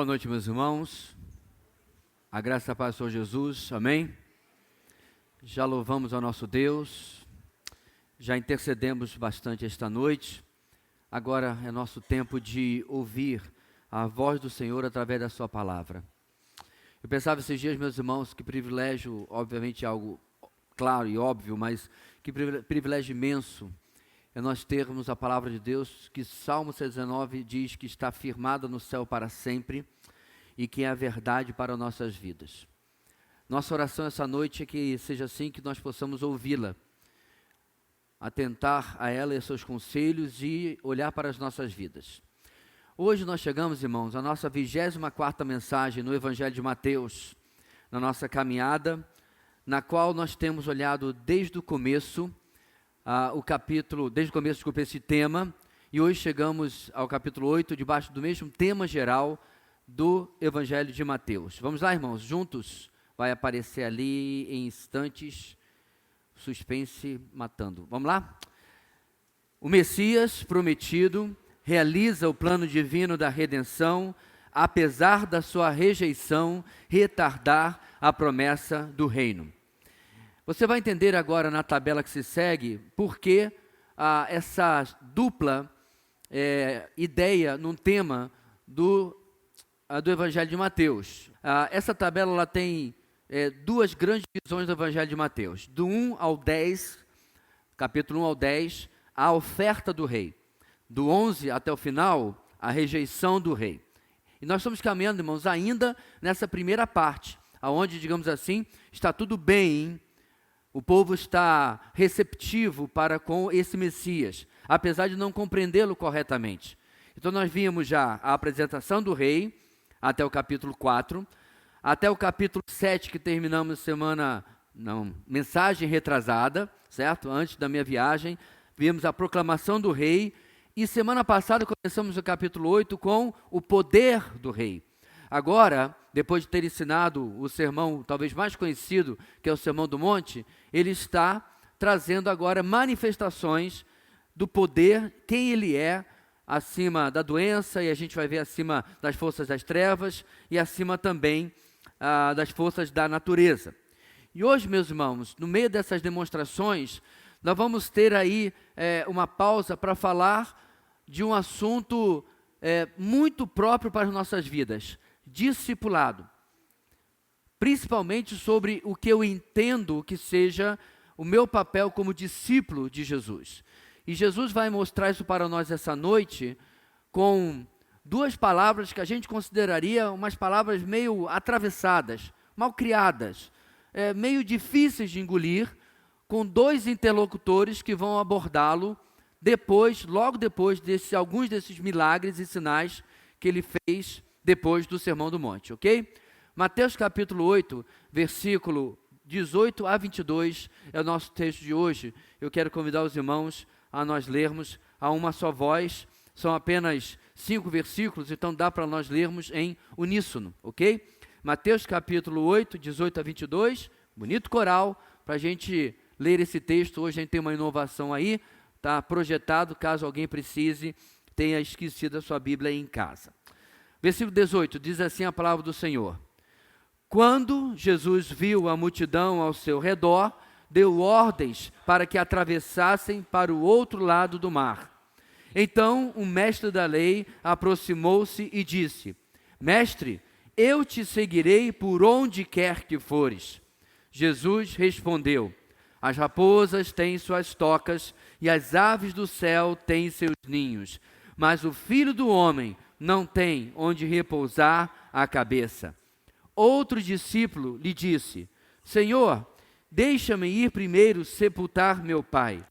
Boa noite, meus irmãos. A graça da paz do Senhor Jesus, amém? Já louvamos ao nosso Deus, já intercedemos bastante esta noite. Agora é nosso tempo de ouvir a voz do Senhor através da sua palavra. Eu pensava esses dias, meus irmãos, que privilégio, obviamente algo claro e óbvio, mas que privilégio imenso é nós termos a palavra de Deus, que Salmo 19 diz que está firmada no céu para sempre e que é a verdade para nossas vidas. Nossa oração essa noite é que seja assim, que nós possamos ouvi-la, atentar a ela e a seus conselhos e olhar para as nossas vidas. Hoje nós chegamos, irmãos, à nossa 24ª mensagem no Evangelho de Mateus, na nossa caminhada, na qual nós temos olhado desde o começo, desculpa, esse tema, e hoje chegamos ao capítulo 8, debaixo do mesmo tema geral do Evangelho de Mateus. Vamos lá, irmãos, juntos, vai aparecer ali em instantes, suspense matando. Vamos lá? O Messias prometido realiza o plano divino da redenção, apesar da sua rejeição retardar a promessa do reino. Você vai entender agora na tabela que se segue por que essa dupla ideia num tema do Evangelho de Mateus. Essa tabela ela tem duas grandes visões do Evangelho de Mateus. Do 1 ao 10, capítulo 1 ao 10, a oferta do rei. Do 11 até o final, a rejeição do rei. E nós estamos caminhando, irmãos, ainda nessa primeira parte, onde, digamos assim, está tudo bem. O povo está receptivo para com esse Messias, apesar de não compreendê-lo corretamente. Então nós vimos já a apresentação do rei, até o capítulo 4, até o capítulo 7, que terminamos mensagem retrasada, certo? Antes da minha viagem, vimos a proclamação do rei, e semana passada começamos o capítulo 8 com o poder do rei. Agora, depois de ter ensinado o sermão talvez mais conhecido, que é o Sermão do Monte, ele está trazendo agora manifestações do poder, quem ele é, acima da doença, e a gente vai ver acima das forças das trevas, e acima também das forças da natureza. E hoje, meus irmãos, no meio dessas demonstrações, nós vamos ter aí uma pausa para falar de um assunto muito próprio para as nossas vidas, discipulado, principalmente sobre o que eu entendo que seja o meu papel como discípulo de Jesus. E Jesus vai mostrar isso para nós essa noite com duas palavras que a gente consideraria umas palavras meio atravessadas, mal criadas, meio difíceis de engolir, com dois interlocutores que vão abordá-lo logo depois alguns desses milagres e sinais que ele fez depois do Sermão do Monte, ok? Mateus capítulo 8, versículo 18 a 22 é o nosso texto de hoje. Eu quero convidar os irmãos a nós lermos a uma só voz. São apenas 5 versículos, então dá para nós lermos em uníssono, ok? Mateus capítulo 8, 18 a 22, bonito coral, para a gente ler esse texto. Hoje a gente tem uma inovação aí, está projetado, caso alguém precise, tenha esquecido a sua Bíblia aí em casa. Versículo 18, diz assim a palavra do Senhor. Quando Jesus viu a multidão ao seu redor, deu ordens para que atravessassem para o outro lado do mar. Então o mestre da lei aproximou-se e disse: Mestre, eu te seguirei por onde quer que fores. Jesus respondeu: As raposas têm suas tocas e as aves do céu têm seus ninhos, mas o Filho do Homem não tem onde repousar a cabeça. Outro discípulo lhe disse: Senhor, deixa-me ir primeiro sepultar meu pai.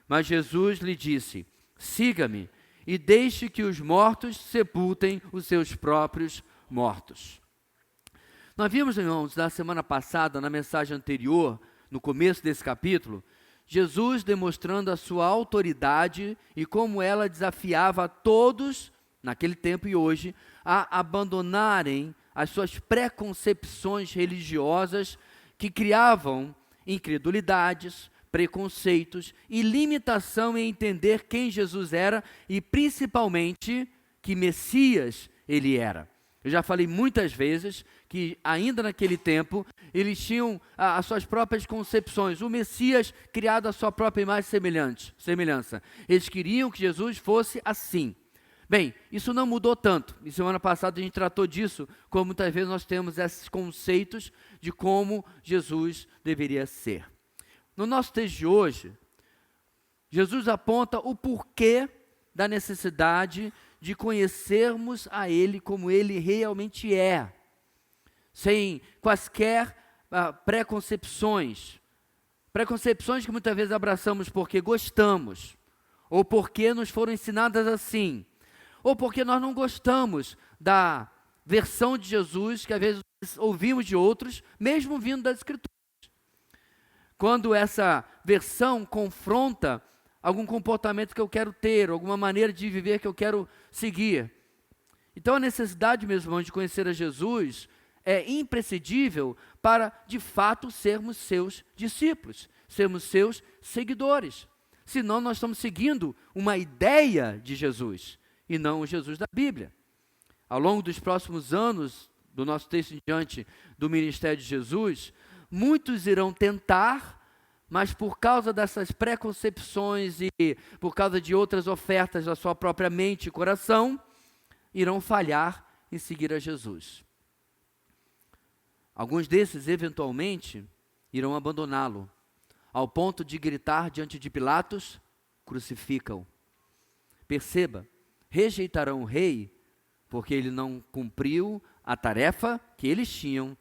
Mas Jesus lhe disse: Siga-me e deixe que os mortos sepultem os seus próprios mortos. Nós vimos, irmãos, na semana passada, na mensagem anterior, no começo desse capítulo, Jesus demonstrando a sua autoridade e como ela desafiava a todos, naquele tempo e hoje, a abandonarem as suas preconcepções religiosas que criavam incredulidades, preconceitos e limitação em entender quem Jesus era e principalmente que Messias ele era. Eu já falei muitas vezes que ainda naquele tempo eles tinham as suas próprias concepções. O Messias criado à sua própria imagem e semelhança. Eles queriam que Jesus fosse assim. Bem, isso não mudou tanto. E semana passada a gente tratou disso, como muitas vezes nós temos esses conceitos de como Jesus deveria ser. No nosso texto de hoje, Jesus aponta o porquê da necessidade de conhecermos a Ele como Ele realmente é, sem quaisquer preconcepções que muitas vezes abraçamos porque gostamos, ou porque nos foram ensinadas assim, ou porque nós não gostamos da versão de Jesus que às vezes ouvimos de outros, mesmo vindo das Escrituras. Quando essa versão confronta algum comportamento que eu quero ter, alguma maneira de viver que eu quero seguir. Então a necessidade, meus irmãos, de conhecer a Jesus é imprescindível para, de fato, sermos seus discípulos, sermos seus seguidores. Senão nós estamos seguindo uma ideia de Jesus e não o Jesus da Bíblia. Ao longo dos próximos anos, do nosso texto em diante do ministério de Jesus, muitos irão tentar, mas por causa dessas preconcepções e por causa de outras ofertas da sua própria mente e coração, irão falhar em seguir a Jesus. Alguns desses, eventualmente, irão abandoná-lo, ao ponto de gritar diante de Pilatos: crucificam. Perceba, rejeitarão o rei, porque ele não cumpriu a tarefa que eles tinham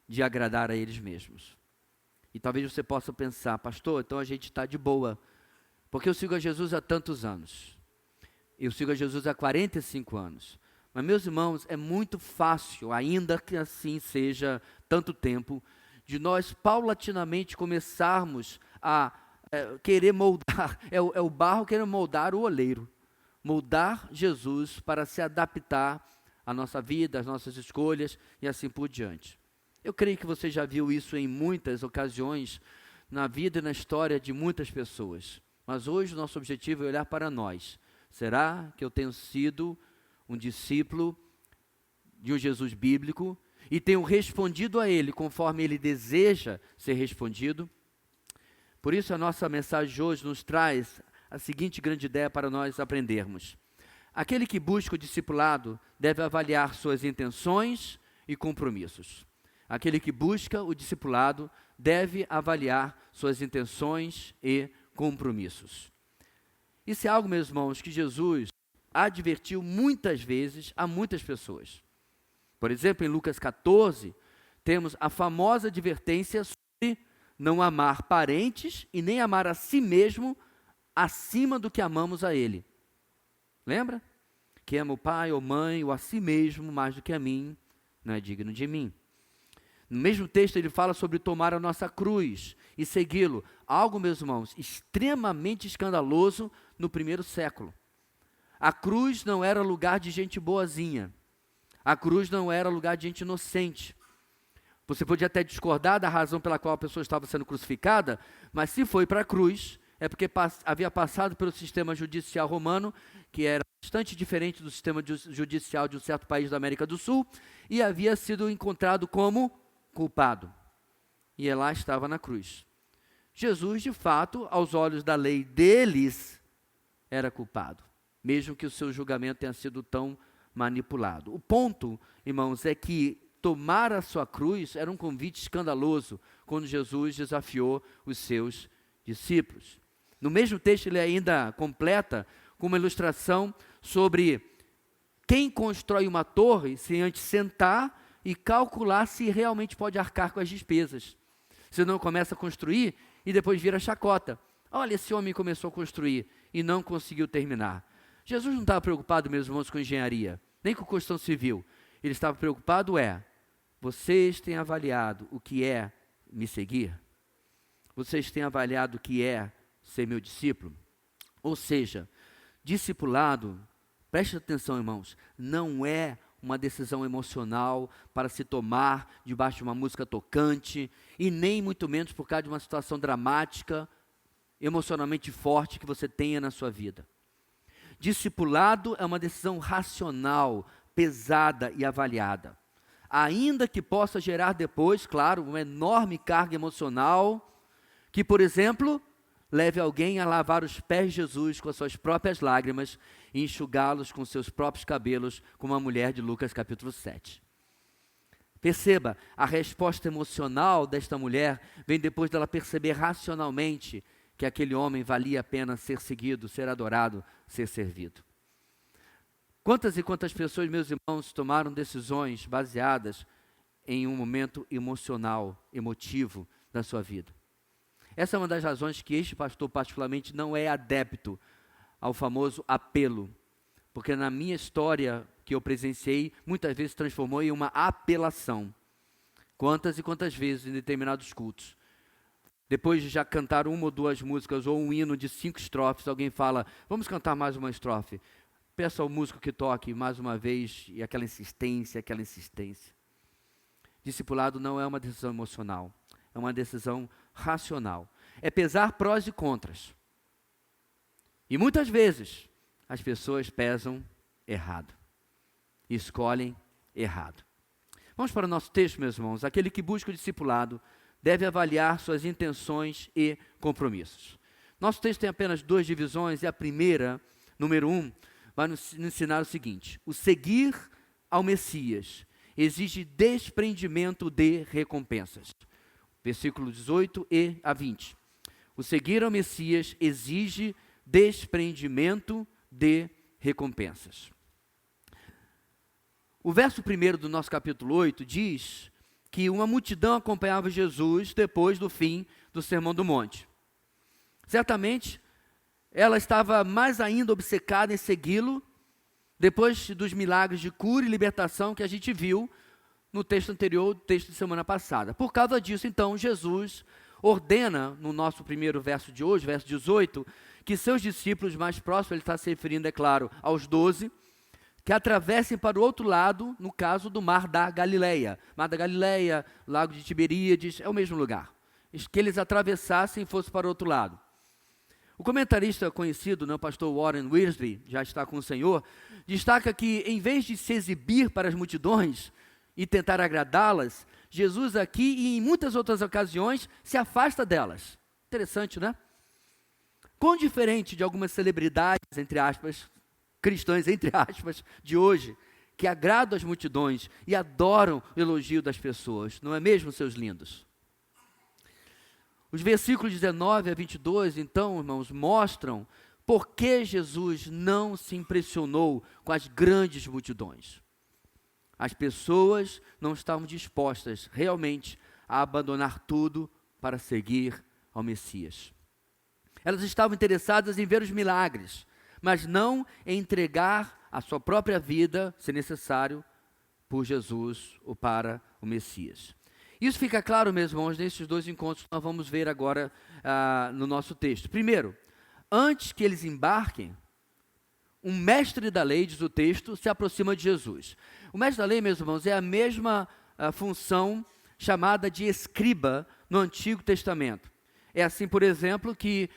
de agradar a eles mesmos. E talvez você possa pensar: pastor, então a gente está de boa, porque eu sigo a Jesus há tantos anos. Eu sigo a Jesus há 45 anos. Mas, meus irmãos, é muito fácil, ainda que assim seja tanto tempo, de nós paulatinamente começarmos a querer moldar, é o barro querendo moldar o oleiro, moldar Jesus para se adaptar à nossa vida, às nossas escolhas e assim por diante. Eu creio que você já viu isso em muitas ocasiões, na vida e na história de muitas pessoas. Mas hoje o nosso objetivo é olhar para nós. Será que eu tenho sido um discípulo de um Jesus bíblico e tenho respondido a Ele conforme Ele deseja ser respondido? Por isso a nossa mensagem de hoje nos traz a seguinte grande ideia para nós aprendermos. Aquele que busca o discipulado deve avaliar suas intenções e compromissos. Aquele que busca o discipulado deve avaliar suas intenções e compromissos. Isso é algo, meus irmãos, que Jesus advertiu muitas vezes a muitas pessoas. Por exemplo, em Lucas 14, temos a famosa advertência sobre não amar parentes e nem amar a si mesmo acima do que amamos a Ele. Lembra? Quem ama o pai ou mãe ou a si mesmo mais do que a mim, não é digno de mim. No mesmo texto ele fala sobre tomar a nossa cruz e segui-lo. Algo, meus irmãos, extremamente escandaloso no primeiro século. A cruz não era lugar de gente boazinha. A cruz não era lugar de gente inocente. Você podia até discordar da razão pela qual a pessoa estava sendo crucificada, mas se foi para a cruz, é porque havia passado pelo sistema judicial romano, que era bastante diferente do sistema judicial de um certo país da América do Sul, e havia sido encontrado como culpado. E lá estava na cruz. Jesus, de fato, aos olhos da lei deles, era culpado, mesmo que o seu julgamento tenha sido tão manipulado. O ponto, irmãos, é que tomar a sua cruz era um convite escandaloso quando Jesus desafiou os seus discípulos. No mesmo texto ele ainda completa com uma ilustração sobre quem constrói uma torre sem antes sentar e calcular se realmente pode arcar com as despesas. Senão começa a construir e depois vira chacota. Olha, esse homem começou a construir e não conseguiu terminar. Jesus não estava preocupado, meus irmãos, com engenharia, nem com construção civil. Ele estava preocupado vocês têm avaliado o que é me seguir? Vocês têm avaliado o que é ser meu discípulo? Ou seja, discipulado, preste atenção, irmãos, não é uma decisão emocional para se tomar debaixo de uma música tocante, e nem muito menos por causa de uma situação dramática, emocionalmente forte que você tenha na sua vida. Discipulado é uma decisão racional, pesada e avaliada. Ainda que possa gerar depois, claro, uma enorme carga emocional, que, por exemplo, leve alguém a lavar os pés de Jesus com as suas próprias lágrimas e enxugá-los com seus próprios cabelos, como a mulher de Lucas capítulo 7. Perceba, a resposta emocional desta mulher vem depois dela perceber racionalmente que aquele homem valia a pena ser seguido, ser adorado, ser servido. Quantas e quantas pessoas, meus irmãos, tomaram decisões baseadas em um momento emocional, emotivo da sua vida? Essa é uma das razões que este pastor particularmente não é adepto ao famoso apelo, porque na minha história que eu presenciei, muitas vezes transformou em uma apelação. Quantas e quantas vezes em determinados cultos, depois de já cantar uma ou duas músicas ou um hino de 5 estrofes, alguém fala, vamos cantar mais uma estrofe. Peça ao músico que toque mais uma vez, e aquela insistência. Discipulado não é uma decisão emocional, é uma decisão racional. É pesar prós e contras. E muitas vezes, as pessoas pesam errado, escolhem errado. Vamos para o nosso texto, meus irmãos. Aquele que busca o discipulado deve avaliar suas intenções e compromissos. Nosso texto tem apenas 2 divisões, e a primeira, número 1, vai nos ensinar o seguinte: o seguir ao Messias exige desprendimento de recompensas. Versículo 18 e a 20. O seguir ao Messias exige desprendimento de recompensas. O verso 1 do nosso capítulo 8 diz que uma multidão acompanhava Jesus depois do fim do Sermão do Monte. Certamente, ela estava mais ainda obcecada em segui-lo, depois dos milagres de cura e libertação que a gente viu no texto anterior, o texto de semana passada. Por causa disso, então, Jesus ordena, no nosso primeiro verso de hoje, verso 18, que seus discípulos mais próximos, ele está se referindo, é claro, aos 12, que atravessem para o outro lado, no caso do Mar da Galileia. Mar da Galileia, Lago de Tiberíades, é o mesmo lugar. Que eles atravessassem e fossem para o outro lado. O comentarista conhecido, o pastor Warren Wiersbe, já está com o Senhor, destaca que, em vez de se exibir para as multidões e tentar agradá-las, Jesus aqui e em muitas outras ocasiões se afasta delas. Interessante, né? Quão diferente de algumas celebridades, entre aspas, cristãs, entre aspas, de hoje, que agradam as multidões e adoram o elogio das pessoas, não é mesmo, seus lindos? Os versículos 19 a 22, então, irmãos, mostram por que Jesus não se impressionou com as grandes multidões. As pessoas não estavam dispostas realmente a abandonar tudo para seguir ao Messias. Elas estavam interessadas em ver os milagres, mas não em entregar a sua própria vida, se necessário, por Jesus ou para o Messias. Isso fica claro, meus irmãos, nesses 2 encontros que nós vamos ver agora no nosso texto. Primeiro, antes que eles embarquem, um mestre da lei, diz o texto, se aproxima de Jesus. O mestre da lei, meus irmãos, é a mesma função chamada de escriba no Antigo Testamento. É assim, por exemplo, que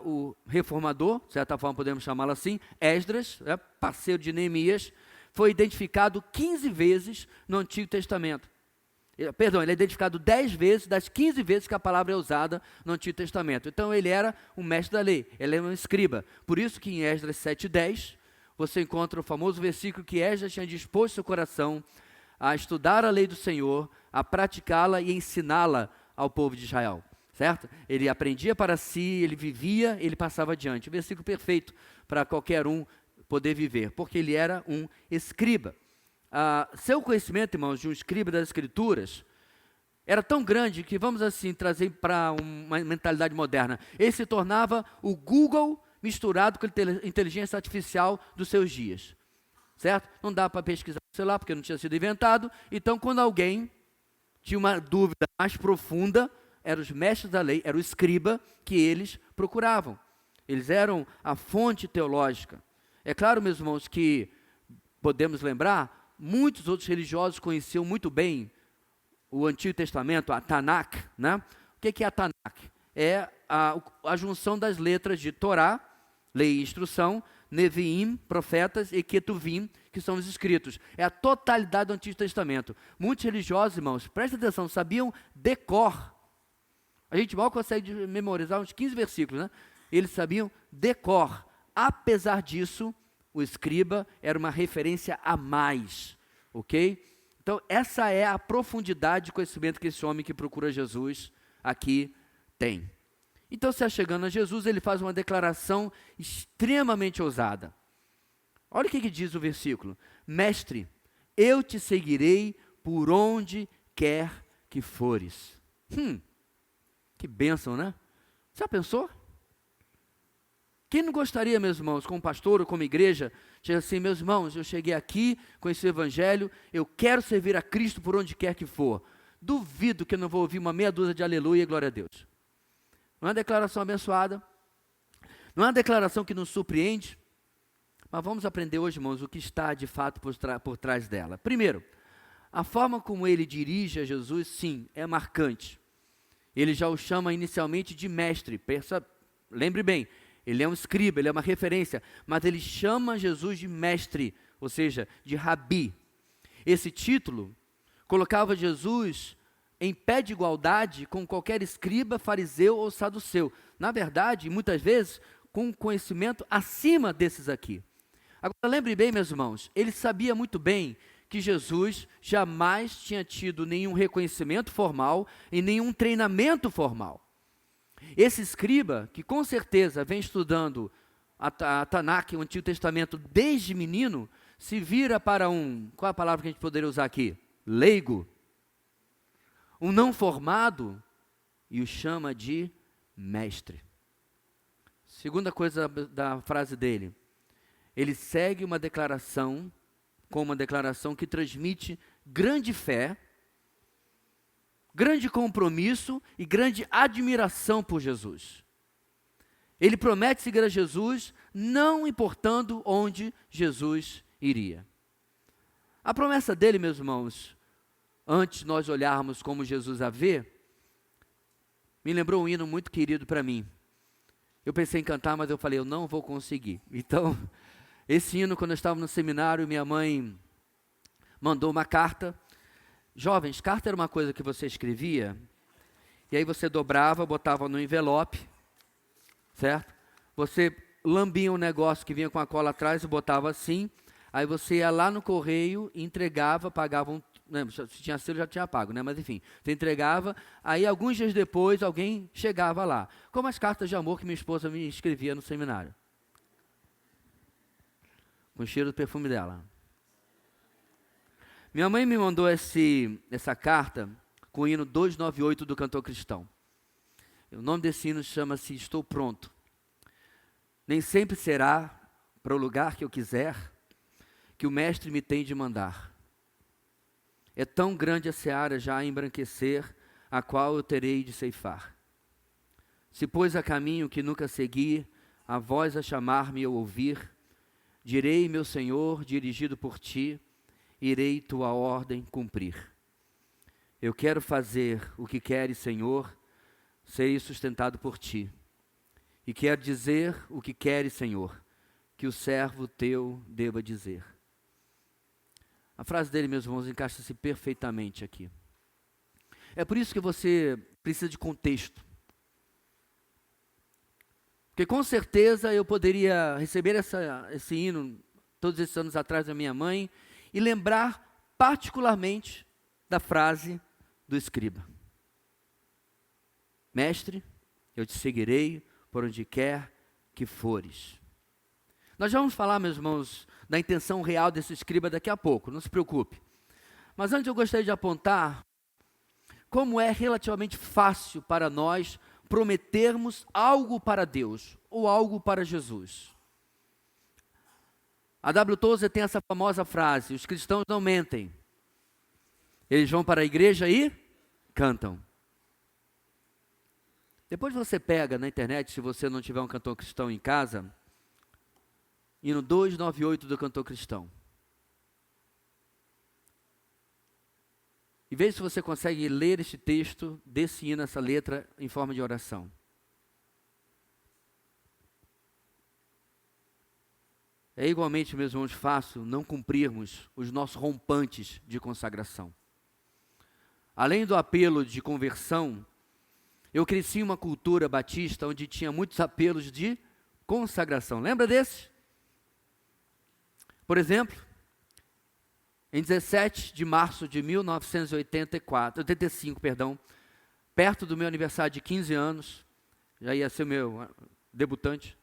o reformador, de certa forma podemos chamá-lo assim, Esdras, parceiro de Neemias, foi identificado 15 vezes no Antigo Testamento. Perdão, ele é identificado 10 vezes das 15 vezes que a palavra é usada no Antigo Testamento. Então ele era um mestre da lei, ele era um escriba. Por isso que em Esdras 7:10, você encontra o famoso versículo que Esdras tinha disposto seu coração a estudar a lei do Senhor, a praticá-la e ensiná-la ao povo de Israel. Certo? Ele aprendia para si, ele vivia, ele passava adiante. O versículo perfeito para qualquer um poder viver, porque ele era um escriba. Seu conhecimento, irmãos, de um escriba das Escrituras, era tão grande que, vamos assim, trazer para uma mentalidade moderna, ele se tornava o Google misturado com a inteligência artificial dos seus dias. Certo? Não dá para pesquisar no celular, porque não tinha sido inventado. Então, quando alguém tinha uma dúvida mais profunda, eram os mestres da lei, era o escriba que eles procuravam. Eles eram a fonte teológica. É claro, meus irmãos, que podemos lembrar, muitos outros religiosos conheciam muito bem o Antigo Testamento, a Tanakh, né? O que é a Tanakh? É a junção das letras de Torá, lei e instrução, Neviim, profetas, e Ketuvim, que são os escritos. É a totalidade do Antigo Testamento. Muitos religiosos, irmãos, prestem atenção, sabiam decor. A gente mal consegue memorizar uns 15 versículos, né? Eles sabiam decor. Apesar disso, o escriba era uma referência a mais, ok? Então, essa é a profundidade de conhecimento que esse homem que procura Jesus aqui tem. Então, se achegando a Jesus, ele faz uma declaração extremamente ousada. Olha o que diz o versículo. Mestre, eu te seguirei por onde quer que fores. Que bênção, né? Já pensou? Quem não gostaria, meus irmãos, como pastor ou como igreja, de dizer assim, meus irmãos, eu cheguei aqui com esse evangelho, eu quero servir a Cristo por onde quer que for. Duvido que eu não vou ouvir uma meia dúzia de aleluia e glória a Deus. Não é uma declaração abençoada, não é uma declaração que nos surpreende, mas vamos aprender hoje, irmãos, o que está de fato por trás dela. Primeiro, a forma como ele dirige a Jesus, sim, é marcante. Ele já o chama inicialmente de mestre, lembre bem, ele é um escriba, ele é uma referência, mas ele chama Jesus de mestre, ou seja, de rabi. Esse título colocava Jesus em pé de igualdade com qualquer escriba, fariseu ou saduceu. Na verdade, muitas vezes, com conhecimento acima desses aqui. Agora, lembre bem, meus irmãos, ele sabia muito bem que Jesus jamais tinha tido nenhum reconhecimento formal e nenhum treinamento formal. Esse escriba, que com certeza vem estudando a Tanakh, o Antigo Testamento, desde menino, se vira para qual é a palavra que a gente poderia usar aqui? Leigo. Um não formado, e o chama de mestre. Segunda coisa da frase dele, ele segue uma declaração, com uma declaração que transmite grande fé, grande compromisso e grande admiração por Jesus. Ele promete seguir a Jesus, não importando onde Jesus iria. A promessa dele, meus irmãos, antes nós olharmos como Jesus a vê, me lembrou um hino muito querido para mim. Eu pensei em cantar, mas eu falei, eu não vou conseguir. Então, esse hino, quando eu estava no seminário, minha mãe mandou uma carta. Jovens, carta era uma coisa que você escrevia, e aí você dobrava, botava no envelope, certo? Você lambia um negócio que vinha com a cola atrás e botava assim, aí você ia lá no correio, entregava, pagava se tinha selo já tinha pago, né? Mas enfim, você entregava, aí alguns dias depois alguém chegava lá, como as cartas de amor que minha esposa me escrevia no seminário, com o cheiro do perfume dela. Minha mãe me mandou essa carta com o hino 298 do Cantor Cristão. O nome desse hino chama-se Estou Pronto. Nem sempre será para o lugar que eu quiser que o mestre me tem de mandar. É tão grande a seara já a embranquecer, a qual eu terei de ceifar. Se pôs a caminho que nunca segui, a voz a chamar-me eu ouvir, direi, meu Senhor, dirigido por ti, irei tua ordem cumprir. Eu quero fazer o que queres, Senhor, serei sustentado por ti. E quero dizer o que queres, Senhor, que o servo teu deva dizer. A frase dele, meus irmãos, encaixa-se perfeitamente aqui. É por isso que você precisa de contexto. Porque com certeza eu poderia receber esse hino todos esses anos atrás da minha mãe e lembrar particularmente da frase do escriba. Mestre, eu te seguirei por onde quer que fores. Nós já vamos falar, meus irmãos, da intenção real desse escriba daqui a pouco, não se preocupe. Mas antes eu gostaria de apontar como é relativamente fácil para nós prometermos algo para Deus ou algo para Jesus. A W. Tozer tem essa famosa frase, os cristãos não mentem. Eles vão para a igreja e cantam. Depois você pega na internet, se você não tiver um cantor cristão em casa, hino 298 do Cantor Cristão. E veja se você consegue ler este texto desse hino, essa letra, em forma de oração. é igualmente, meus irmãos, fácil não cumprirmos os nossos rompantes de consagração. Além do apelo de conversão, eu cresci em uma cultura batista onde tinha muitos apelos de consagração. Lembra desses? Por exemplo, em 17 de março de 1985, perto do meu aniversário de 15 anos, já ia ser meu debutante,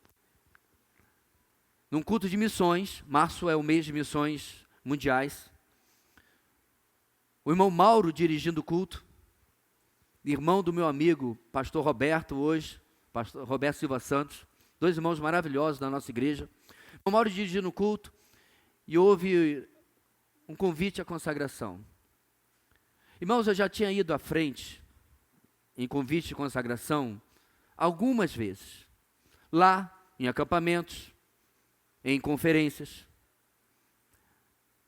num culto de missões, março é o mês de missões mundiais, o irmão Mauro dirigindo o culto, irmão do meu amigo, pastor Roberto hoje, pastor Roberto Silva Santos, dois irmãos maravilhosos da nossa igreja, o irmão Mauro dirigindo o culto, e houve um convite à consagração. Irmãos, eu já tinha ido à frente, em convite de consagração, algumas vezes, lá em acampamentos, em conferências,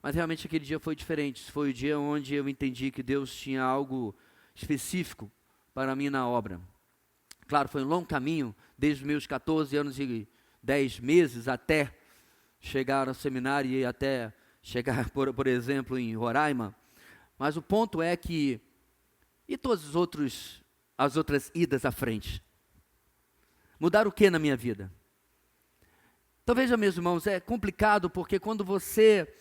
mas realmente aquele dia foi diferente. Foi o dia onde eu entendi que Deus tinha algo específico para mim na obra. Claro, foi um longo caminho, desde os meus 14 anos e 10 meses até chegar ao seminário e até chegar, por exemplo, em Roraima. Mas o ponto é que, e todas as outras idas à frente, mudaram o que na minha vida? Então veja, meus irmãos, é complicado porque quando você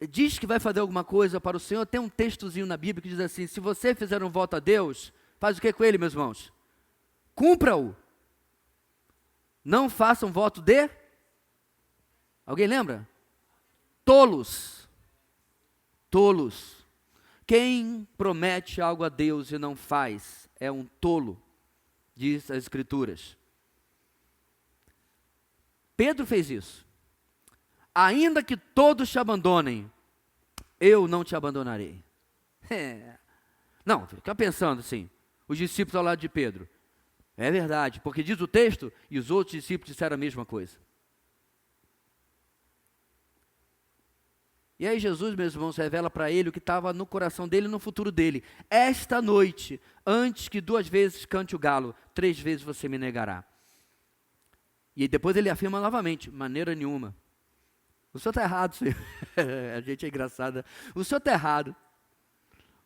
diz que vai fazer alguma coisa para o Senhor, tem um textozinho na Bíblia que diz assim: se você fizer um voto a Deus, faz o que com ele, meus irmãos? Cumpra-o. Não faça um voto de... Alguém lembra? Tolos. Tolos. Quem promete algo a Deus e não faz é um tolo, diz as Escrituras. Pedro fez isso. Ainda que todos te abandonem, eu não te abandonarei. Não, fica pensando assim, os discípulos ao lado de Pedro. É verdade, porque diz o texto, e os outros discípulos disseram a mesma coisa. E aí Jesus, meus irmãos, revela para ele o que estava no coração dele e no futuro dele. Esta noite, antes que 2 vezes cante o galo, 3 vezes você me negará. E depois ele afirma novamente, maneira nenhuma. O senhor está errado, senhor. A gente é engraçada. O senhor está errado.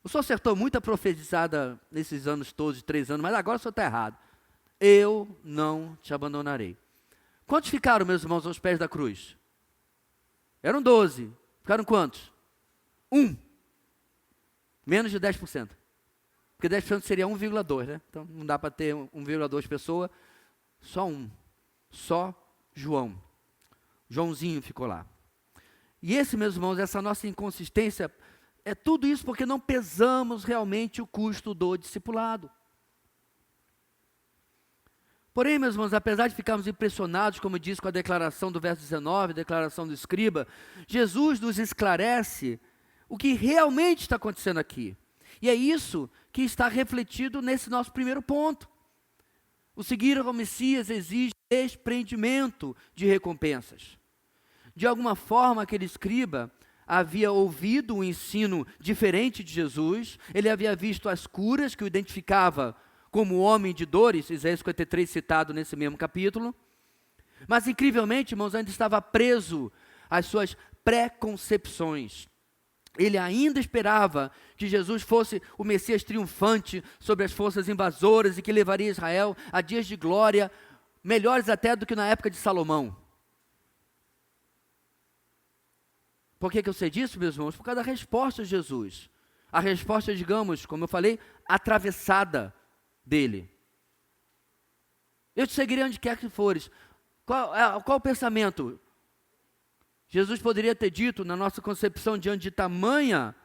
O senhor acertou muita profetizada nesses anos todos, de 3 anos, mas agora o senhor está errado. Eu não te abandonarei. Quantos ficaram, meus irmãos, aos pés da cruz? Eram 12. Ficaram quantos? 1. Menos de 10%. Porque 10% seria 1,2, né? Então não dá para ter 1,2 pessoa. Só 1. Só João. Joãozinho ficou lá. E esse, meus irmãos, essa nossa inconsistência, é tudo isso porque não pesamos realmente o custo do discipulado. Porém, meus irmãos, apesar de ficarmos impressionados, como diz com a declaração do verso 19, a declaração do escriba, Jesus nos esclarece o que realmente está acontecendo aqui. E é isso que está refletido nesse nosso primeiro ponto. O seguir ao Messias exige desprendimento de recompensas. De alguma forma, aquele escriba havia ouvido um ensino diferente de Jesus, ele havia visto as curas que o identificava como homem de dores, Isaías 53 citado nesse mesmo capítulo, mas incrivelmente, irmãos, ainda estava preso às suas preconcepções. Ele ainda esperava que Jesus fosse o Messias triunfante sobre as forças invasoras e que levaria Israel a dias de glória, melhores até do que na época de Salomão. Por que eu sei disso, meus irmãos? Por causa da resposta de Jesus. A resposta, digamos, como eu falei, atravessada dele. Eu te seguirei onde quer que fores. Qual o pensamento? Jesus poderia ter dito, na nossa concepção, diante de tamanha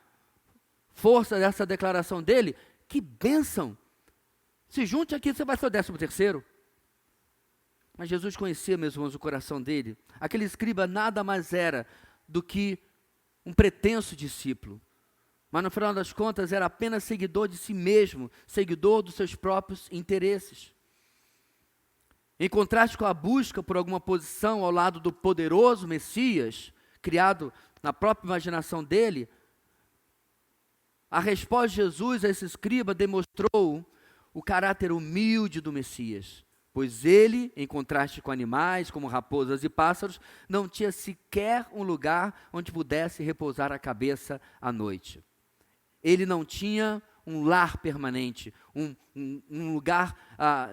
força dessa declaração dele, que bênção! Se junte aqui, você vai ser o 13º. Mas Jesus conhecia, meus irmãos, o coração dele. Aquele escriba nada mais era do que um pretenso discípulo. Mas no final das contas era apenas seguidor de si mesmo, seguidor dos seus próprios interesses. Em contraste com a busca por alguma posição ao lado do poderoso Messias, criado na própria imaginação dele, a resposta de Jesus a esse escriba demonstrou o caráter humilde do Messias, pois ele, em contraste com animais, como raposas e pássaros, não tinha sequer um lugar onde pudesse repousar a cabeça à noite. Ele não tinha um lar permanente, um lugar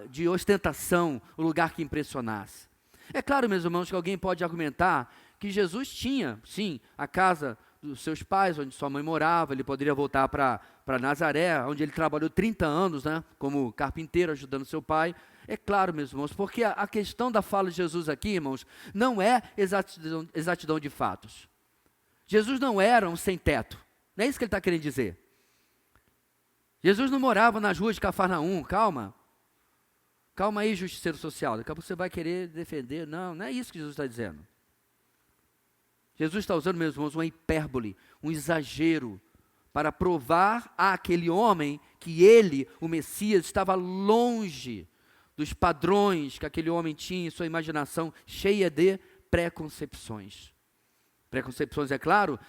de ostentação, um lugar que impressionasse. É claro, meus irmãos, que alguém pode argumentar que Jesus tinha, sim, a casa dos seus pais, onde sua mãe morava. Ele poderia voltar para Nazaré, onde ele trabalhou 30 anos, né, como carpinteiro, ajudando seu pai. É claro, meus irmãos, porque a questão da fala de Jesus aqui, irmãos, não é exatidão de fatos. Jesus não era um sem-teto, não é isso que ele está querendo dizer. Jesus não morava nas ruas de Cafarnaum. Calma aí, justiceiro social, daqui a pouco você vai querer defender. Não é isso que Jesus está dizendo. Jesus está usando, meus irmãos, uma hipérbole, um exagero, para provar àquele homem que ele, o Messias, estava longe dos padrões que aquele homem tinha em sua imaginação, cheia de preconcepções. Preconcepções, é claro,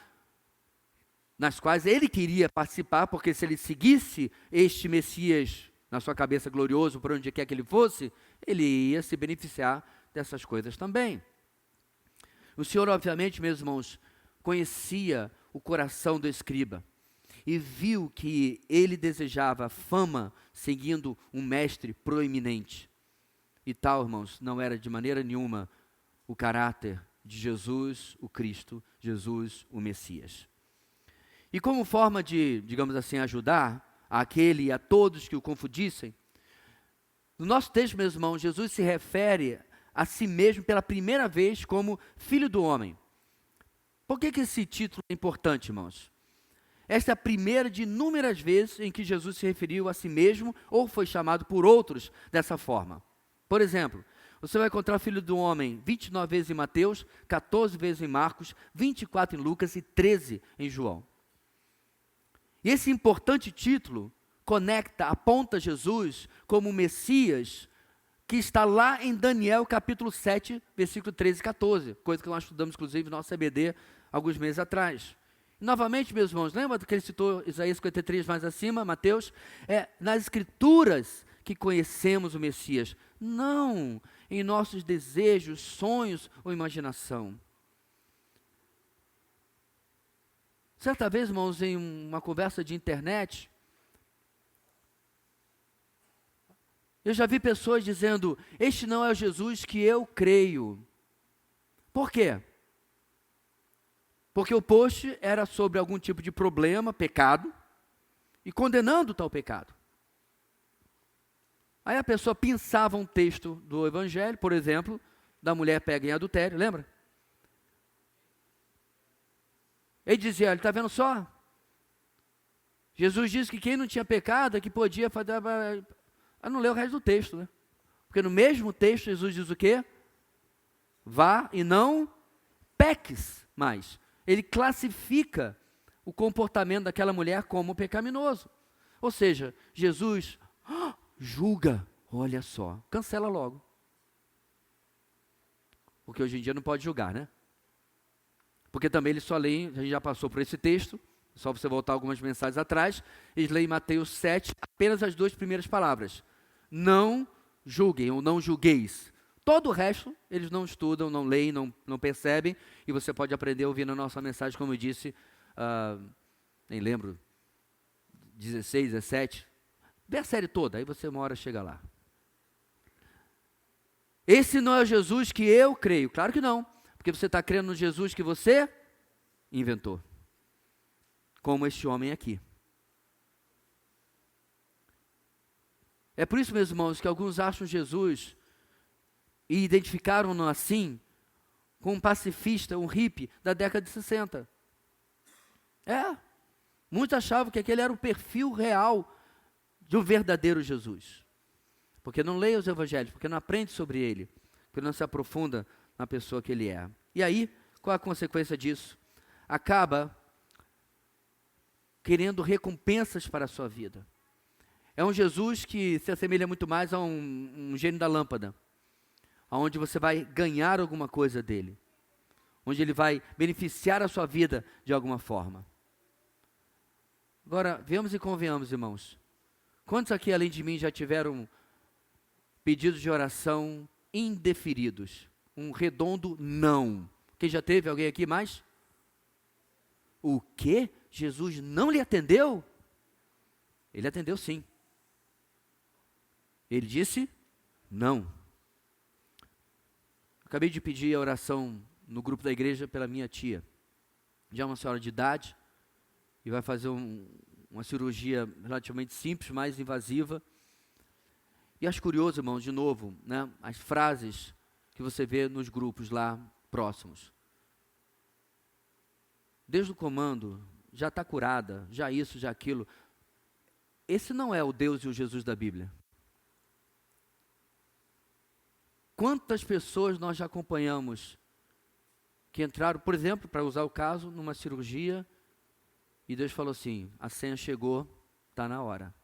nas quais ele queria participar, porque se ele seguisse este Messias na sua cabeça glorioso, por onde quer que ele fosse, ele ia se beneficiar dessas coisas também. O Senhor, obviamente, meus irmãos, conhecia o coração do escriba e viu que ele desejava fama seguindo um mestre proeminente. E tal, irmãos, não era de maneira nenhuma o caráter de Jesus, o Cristo, Jesus, o Messias. E como forma de, digamos assim, ajudar aquele e a todos que o confundissem, no nosso texto, meus irmãos, Jesus se refere a si mesmo pela primeira vez como Filho do Homem. Por que esse título é importante, irmãos? Esta é a primeira de inúmeras vezes em que Jesus se referiu a si mesmo ou foi chamado por outros dessa forma. Por exemplo, você vai encontrar Filho do Homem 29 vezes em Mateus, 14 vezes em Marcos, 24 em Lucas e 13 em João. E esse importante título aponta Jesus como o Messias, que está lá em Daniel capítulo 7, versículo 13 e 14, coisa que nós estudamos inclusive no nosso CBD alguns meses atrás. E, novamente, meus irmãos, lembra do que ele citou Isaías 53 mais acima, Mateus? Nas escrituras que conhecemos o Messias, não em nossos desejos, sonhos ou imaginação. Certa vez, irmãos, em uma conversa de internet, eu já vi pessoas dizendo: este não é o Jesus que eu creio. Por quê? Porque o post era sobre algum tipo de problema, pecado, e condenando tal pecado. Aí a pessoa pensava um texto do Evangelho, por exemplo, da mulher pega em adultério, lembra? Ele dizia: ele está vendo só? Jesus disse que quem não tinha pecado é que podia fazer... não leu o resto do texto, né? Porque no mesmo texto Jesus diz o quê? Vá e não peques mais. Ele classifica o comportamento daquela mulher como pecaminoso. Ou seja, Jesus julga, olha só, cancela logo. Porque hoje em dia não pode julgar, né? Porque também eles só leem, a gente já passou por esse texto, só você voltar algumas mensagens atrás, eles leem Mateus 7, apenas as duas primeiras palavras. Não julguem ou não julgueis. Todo o resto, eles não estudam, não leem, não percebem, e você pode aprender ouvindo a nossa mensagem, como eu disse, nem lembro, 16, 17, vê a série toda, aí você uma hora chega lá. Esse não é o Jesus que eu creio, claro que não, porque você está crendo no Jesus que você inventou, como este homem aqui. É por isso, meus irmãos, que alguns acham Jesus e identificaram-no assim, com um pacifista, um hippie da década de 60. Muitos achavam que aquele era o perfil real de um verdadeiro Jesus. Porque não leia os evangelhos, porque não aprende sobre ele, porque não se aprofunda na pessoa que ele é. E aí, qual a consequência disso? Acaba querendo recompensas para a sua vida. É um Jesus que se assemelha muito mais a um gênio da lâmpada, onde você vai ganhar alguma coisa dele, onde ele vai beneficiar a sua vida de alguma forma. Agora, vemos e convenhamos, irmãos. Quantos aqui, além de mim, já tiveram pedidos de oração indeferidos. Um redondo não. Quem já teve? Alguém aqui mais? O quê? Jesus não lhe atendeu? Ele atendeu sim. Ele disse não. Acabei de pedir a oração no grupo da igreja pela minha tia. Já é uma senhora de idade e vai fazer uma cirurgia relativamente simples, mais invasiva. E acho curioso, irmãos, de novo, né, as frases que você vê nos grupos lá próximos. Desde o comando, já está curada, já isso, já aquilo. Esse não é o Deus e o Jesus da Bíblia. Quantas pessoas nós já acompanhamos que entraram, por exemplo, para usar o caso, numa cirurgia, e Deus falou assim, a senha chegou, está na hora.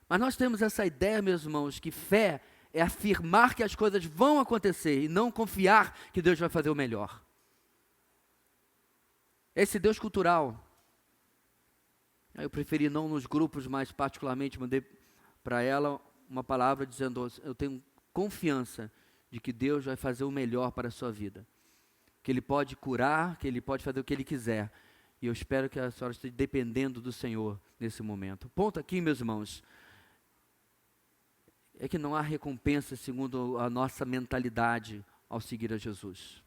Mas nós temos essa ideia, meus irmãos, que fé é afirmar que as coisas vão acontecer e não confiar que Deus vai fazer o melhor. Esse Deus cultural, eu preferi não nos grupos, mas particularmente mandei para ela uma palavra dizendo, eu tenho confiança de que Deus vai fazer o melhor para a sua vida. Que Ele pode curar, que Ele pode fazer o que Ele quiser. E eu espero que a senhora esteja dependendo do Senhor nesse momento. O ponto aqui, meus irmãos, é que não há recompensa segundo a nossa mentalidade ao seguir a Jesus.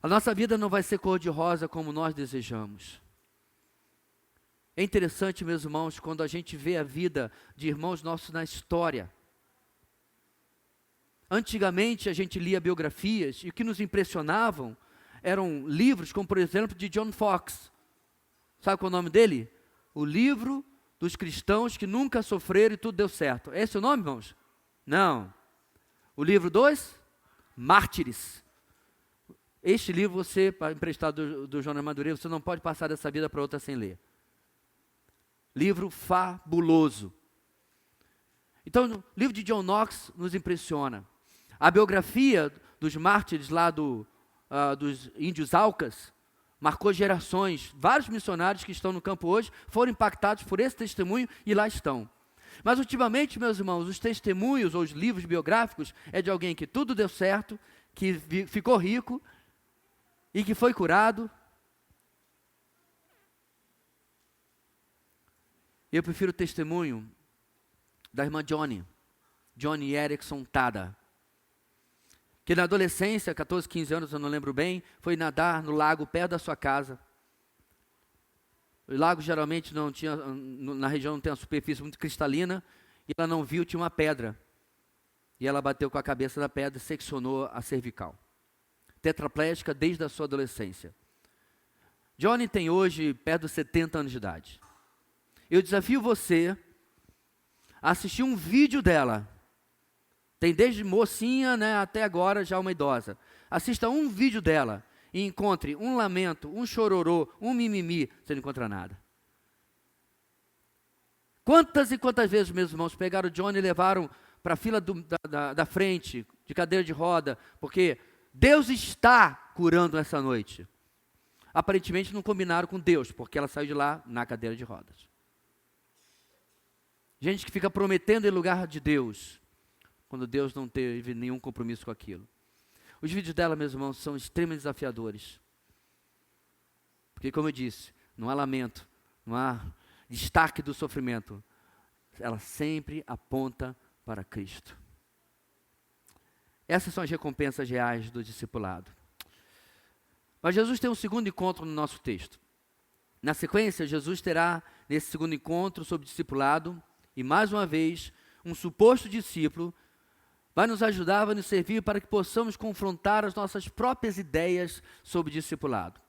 A nossa vida não vai ser cor-de-rosa como nós desejamos. É interessante, meus irmãos, quando a gente vê a vida de irmãos nossos na história. Antigamente a gente lia biografias e o que nos impressionavam eram livros como, por exemplo, de John Fox. Sabe qual é o nome dele? O livro dos cristãos que nunca sofreram e tudo deu certo. É esse o nome, irmãos? Não. O livro dos mártires. Este livro você, emprestado do Jonas Madureira, você não pode passar dessa vida para outra sem ler. Livro fabuloso. Então, o livro de John Knox nos impressiona. A biografia dos mártires lá dos índios Aucas marcou gerações. Vários missionários que estão no campo hoje foram impactados por esse testemunho e lá estão. Mas ultimamente, meus irmãos, os testemunhos ou os livros biográficos é de alguém que tudo deu certo, que ficou rico e que foi curado. Eu prefiro o testemunho da irmã Johnny Erickson Tada, que na adolescência, 14, 15 anos, eu não lembro bem, foi nadar no lago perto da sua casa. O lago geralmente não tinha, na região não tem uma superfície muito cristalina, e ela não viu, tinha uma pedra. E ela bateu com a cabeça da pedra e seccionou a cervical. Tetraplégica desde a sua adolescência. Johnny tem hoje perto dos 70 anos de idade. Eu desafio você a assistir um vídeo dela. Tem desde mocinha, né, até agora já uma idosa. Assista um vídeo dela e encontre um lamento, um chororô, um mimimi, você não encontra nada. Quantas e quantas vezes, meus irmãos, pegaram o Johnny e levaram para a fila da frente, de cadeira de roda, porque Deus está curando essa noite. Aparentemente não combinaram com Deus, porque ela saiu de lá na cadeira de rodas. Gente que fica prometendo em lugar de Deus, quando Deus não teve nenhum compromisso com aquilo. Os vídeos dela, meus irmãos, são extremamente desafiadores. Porque, como eu disse, não há lamento, não há destaque do sofrimento. Ela sempre aponta para Cristo. Essas são as recompensas reais do discipulado. Mas Jesus tem um segundo encontro no nosso texto. Na sequência, Jesus terá, nesse segundo encontro sobre discipulado, e mais uma vez, um suposto discípulo vai nos ajudar, vai nos servir para que possamos confrontar as nossas próprias ideias sobre discipulado.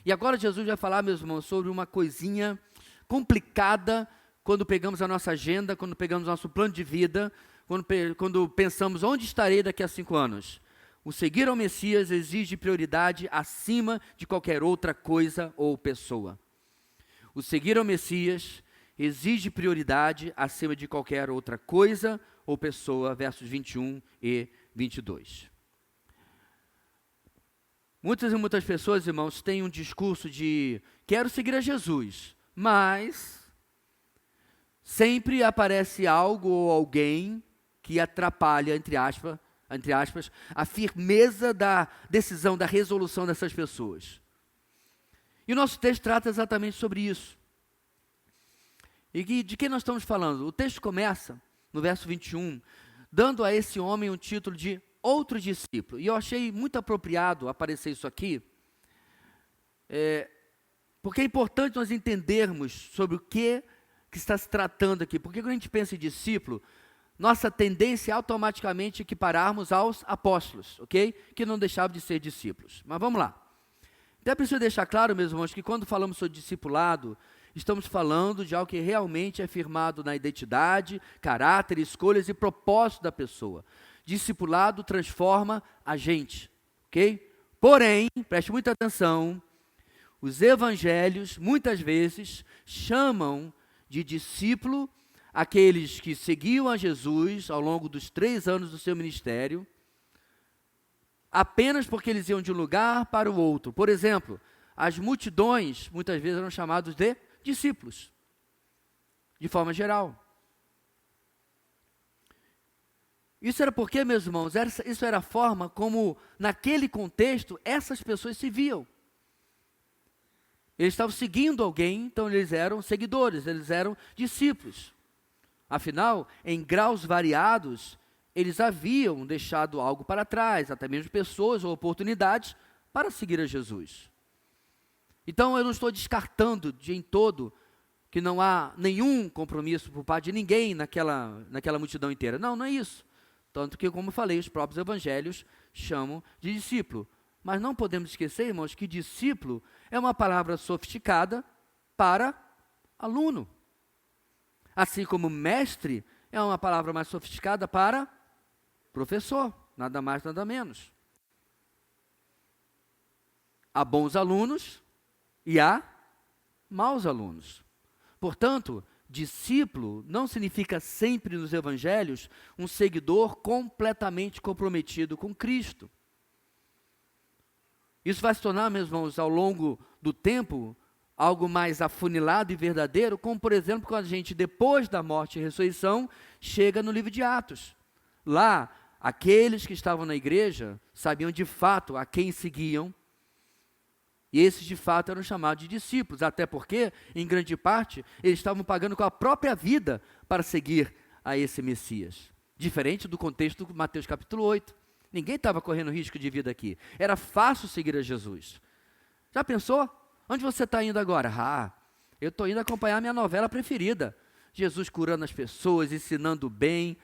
E agora Jesus vai falar, meus irmãos, sobre uma coisinha complicada quando pegamos a nossa agenda, quando pegamos nosso plano de vida, quando pensamos onde estarei daqui a 5 anos. O seguir ao Messias exige prioridade acima de qualquer outra coisa ou pessoa. O seguir ao Messias exige prioridade acima de qualquer outra coisa ou pessoa, versos 21 e 22. Muitas e muitas pessoas, irmãos, têm um discurso de quero seguir a Jesus, mas sempre aparece algo ou alguém que atrapalha, entre aspas, a firmeza da decisão, da resolução dessas pessoas. E o nosso texto trata exatamente sobre isso. E de que nós estamos falando? O texto começa, no verso 21, dando a esse homem um título de outro discípulo. E eu achei muito apropriado aparecer isso aqui, porque é importante nós entendermos sobre o que está se tratando aqui. Porque quando a gente pensa em discípulo, nossa tendência é automaticamente equipararmos aos apóstolos, ok? Que não deixavam de ser discípulos. Mas vamos lá. Então é preciso deixar claro, meus irmãos, que quando falamos sobre discipulado, estamos falando de algo que realmente é firmado na identidade, caráter, escolhas e propósito da pessoa. Discipulado transforma a gente, ok? Porém, preste muita atenção, os evangelhos, muitas vezes, chamam de discípulo aqueles que seguiam a Jesus ao longo dos 3 anos do seu ministério, apenas porque eles iam de um lugar para o outro. Por exemplo, as multidões, muitas vezes, eram chamados de discípulos, de forma geral. Isso era porque, meus irmãos, isso era a forma como, naquele contexto, essas pessoas se viam. Eles estavam seguindo alguém, então eles eram seguidores, eles eram discípulos. Afinal, em graus variados, eles haviam deixado algo para trás, até mesmo pessoas ou oportunidades para seguir a Jesus. Então, eu não estou descartando em todo que não há nenhum compromisso por parte de ninguém naquela multidão inteira. Não, não é isso. Tanto que, como eu falei, os próprios evangelhos chamam de discípulo. Mas não podemos esquecer, irmãos, que discípulo é uma palavra sofisticada para aluno. Assim como mestre é uma palavra mais sofisticada para professor, nada mais, nada menos. Há bons alunos e há maus alunos. Portanto, discípulo não significa sempre nos evangelhos um seguidor completamente comprometido com Cristo. Isso vai se tornar, meus irmãos, ao longo do tempo, algo mais afunilado e verdadeiro, como, por exemplo, quando a gente, depois da morte e ressurreição, chega no livro de Atos. Lá, aqueles que estavam na igreja sabiam de fato a quem seguiam, e esses, de fato, eram chamados de discípulos, até porque, em grande parte, eles estavam pagando com a própria vida para seguir a esse Messias. Diferente do contexto do Mateus capítulo 8. Ninguém estava correndo risco de vida aqui. Era fácil seguir a Jesus. Já pensou? Onde você está indo agora? Eu estou indo acompanhar minha novela preferida. Jesus curando as pessoas, ensinando bem.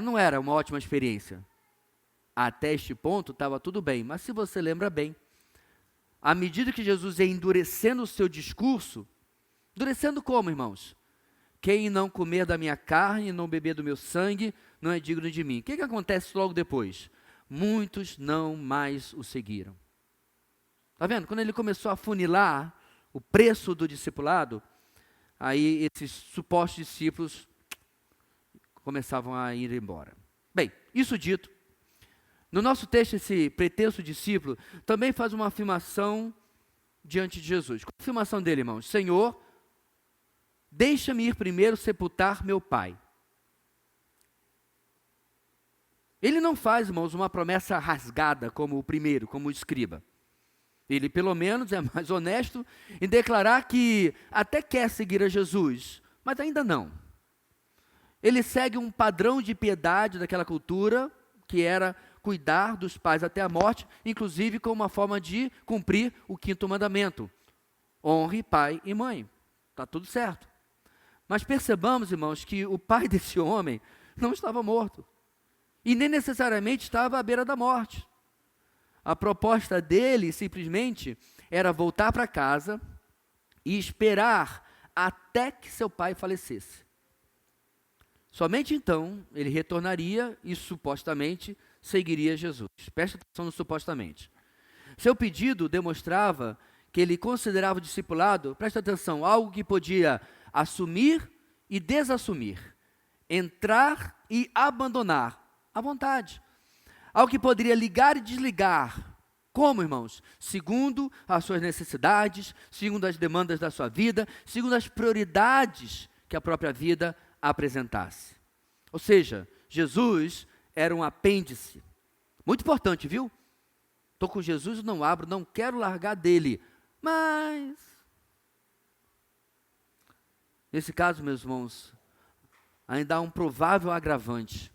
Não era uma ótima experiência? Até este ponto estava tudo bem. Mas se você lembra bem, à medida que Jesus ia endurecendo o seu discurso, endurecendo como, irmãos? Quem não comer da minha carne e não beber do meu sangue, não é digno de mim. O que acontece logo depois? Muitos não mais o seguiram. Está vendo? Quando ele começou a funilar o preço do discipulado, aí esses supostos discípulos começavam a ir embora. Bem, isso dito, no nosso texto, esse pretenso discípulo também faz uma afirmação diante de Jesus. Qual a afirmação dele, irmãos? Senhor, deixa-me ir primeiro sepultar meu pai. Ele não faz, irmãos, uma promessa rasgada como o primeiro, como o escriba. Ele, pelo menos, é mais honesto em declarar que até quer seguir a Jesus, mas ainda não. Ele segue um padrão de piedade daquela cultura, que era cuidar dos pais até a morte, inclusive como uma forma de cumprir o 5º mandamento. Honre pai e mãe. Está tudo certo. Mas percebamos, irmãos, que o pai desse homem não estava morto. E nem necessariamente estava à beira da morte. A proposta dele, simplesmente, era voltar para casa e esperar até que seu pai falecesse. Somente então, ele retornaria e, supostamente, seguiria Jesus. Preste atenção no supostamente. Seu pedido demonstrava que ele considerava o discipulado, preste atenção, algo que podia assumir e desassumir, entrar e abandonar à vontade. Algo que poderia ligar e desligar Como, irmãos? Segundo as suas necessidades, segundo as demandas da sua vida, segundo as prioridades que a própria vida apresentasse. Ou seja, Jesus era um apêndice. Muito importante, viu? Estou com Jesus, não abro, não quero largar dele. Mas, nesse caso, meus irmãos, ainda há um provável agravante.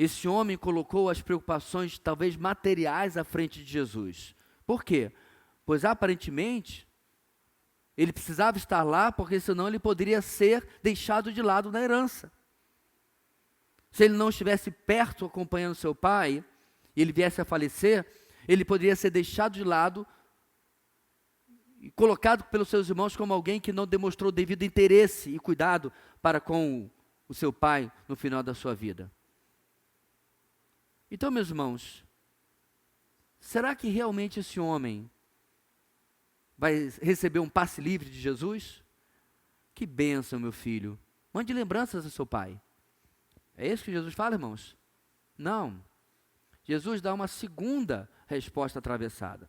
Esse homem colocou as preocupações, talvez materiais, à frente de Jesus. Por quê? Pois, aparentemente, ele precisava estar lá, porque senão ele poderia ser deixado de lado na herança. Se ele não estivesse perto, acompanhando seu pai, e ele viesse a falecer, ele poderia ser deixado de lado e colocado pelos seus irmãos como alguém que não demonstrou devido interesse e cuidado para com o seu pai no final da sua vida. Então, meus irmãos, será que realmente esse homem vai receber um passe livre de Jesus? Que bênção, meu filho. Mande lembranças ao seu pai. É isso que Jesus fala, irmãos? Não. Jesus dá uma segunda resposta atravessada.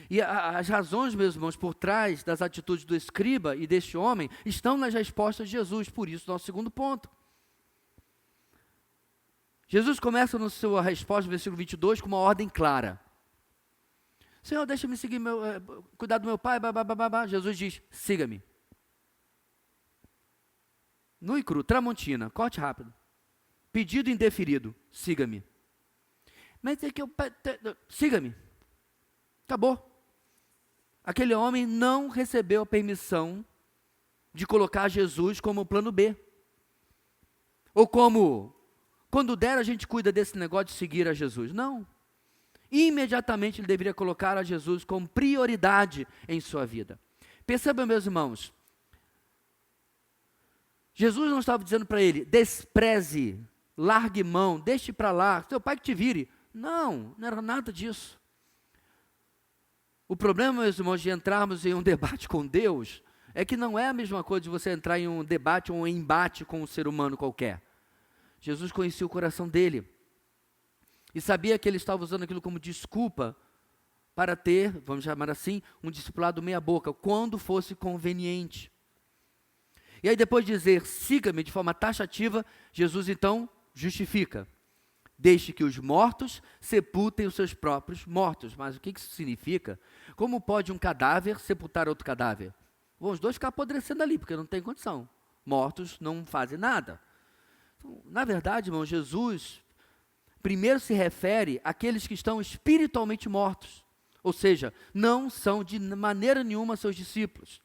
E as razões, meus irmãos, por trás das atitudes do escriba e deste homem, estão nas respostas de Jesus. Por isso, nosso segundo ponto. Jesus começa na sua resposta, no versículo 22, com uma ordem clara. Senhor, deixa-me seguir, cuidar do meu pai, Jesus diz, siga-me. Nu e cru, Tramontina, corte rápido. Pedido indeferido, siga-me. Mas é que siga-me. Acabou. Aquele homem não recebeu a permissão de colocar Jesus como plano B. Ou como, quando der a gente cuida desse negócio de seguir a Jesus. Não. Imediatamente ele deveria colocar a Jesus como prioridade em sua vida. Percebam, meus irmãos, Jesus não estava dizendo para ele, despreze, largue mão, deixe para lá, seu pai que te vire. Não, não era nada disso. O problema, meus irmãos, de entrarmos em um debate com Deus, é que não é a mesma coisa de você entrar em um debate ou um embate com um ser humano qualquer. Jesus conhecia o coração dele, e sabia que ele estava usando aquilo como desculpa, para ter, vamos chamar assim, um discipulado meia boca, quando fosse conveniente. E aí depois de dizer, siga-me de forma taxativa, Jesus então justifica. Deixe que os mortos sepultem os seus próprios mortos. Mas o que isso significa? Como pode um cadáver sepultar outro cadáver? Vão os dois ficar apodrecendo ali, porque não tem condição. Mortos não fazem nada. Então, na verdade, irmão, Jesus primeiro se refere àqueles que estão espiritualmente mortos. Ou seja, não são de maneira nenhuma seus discípulos.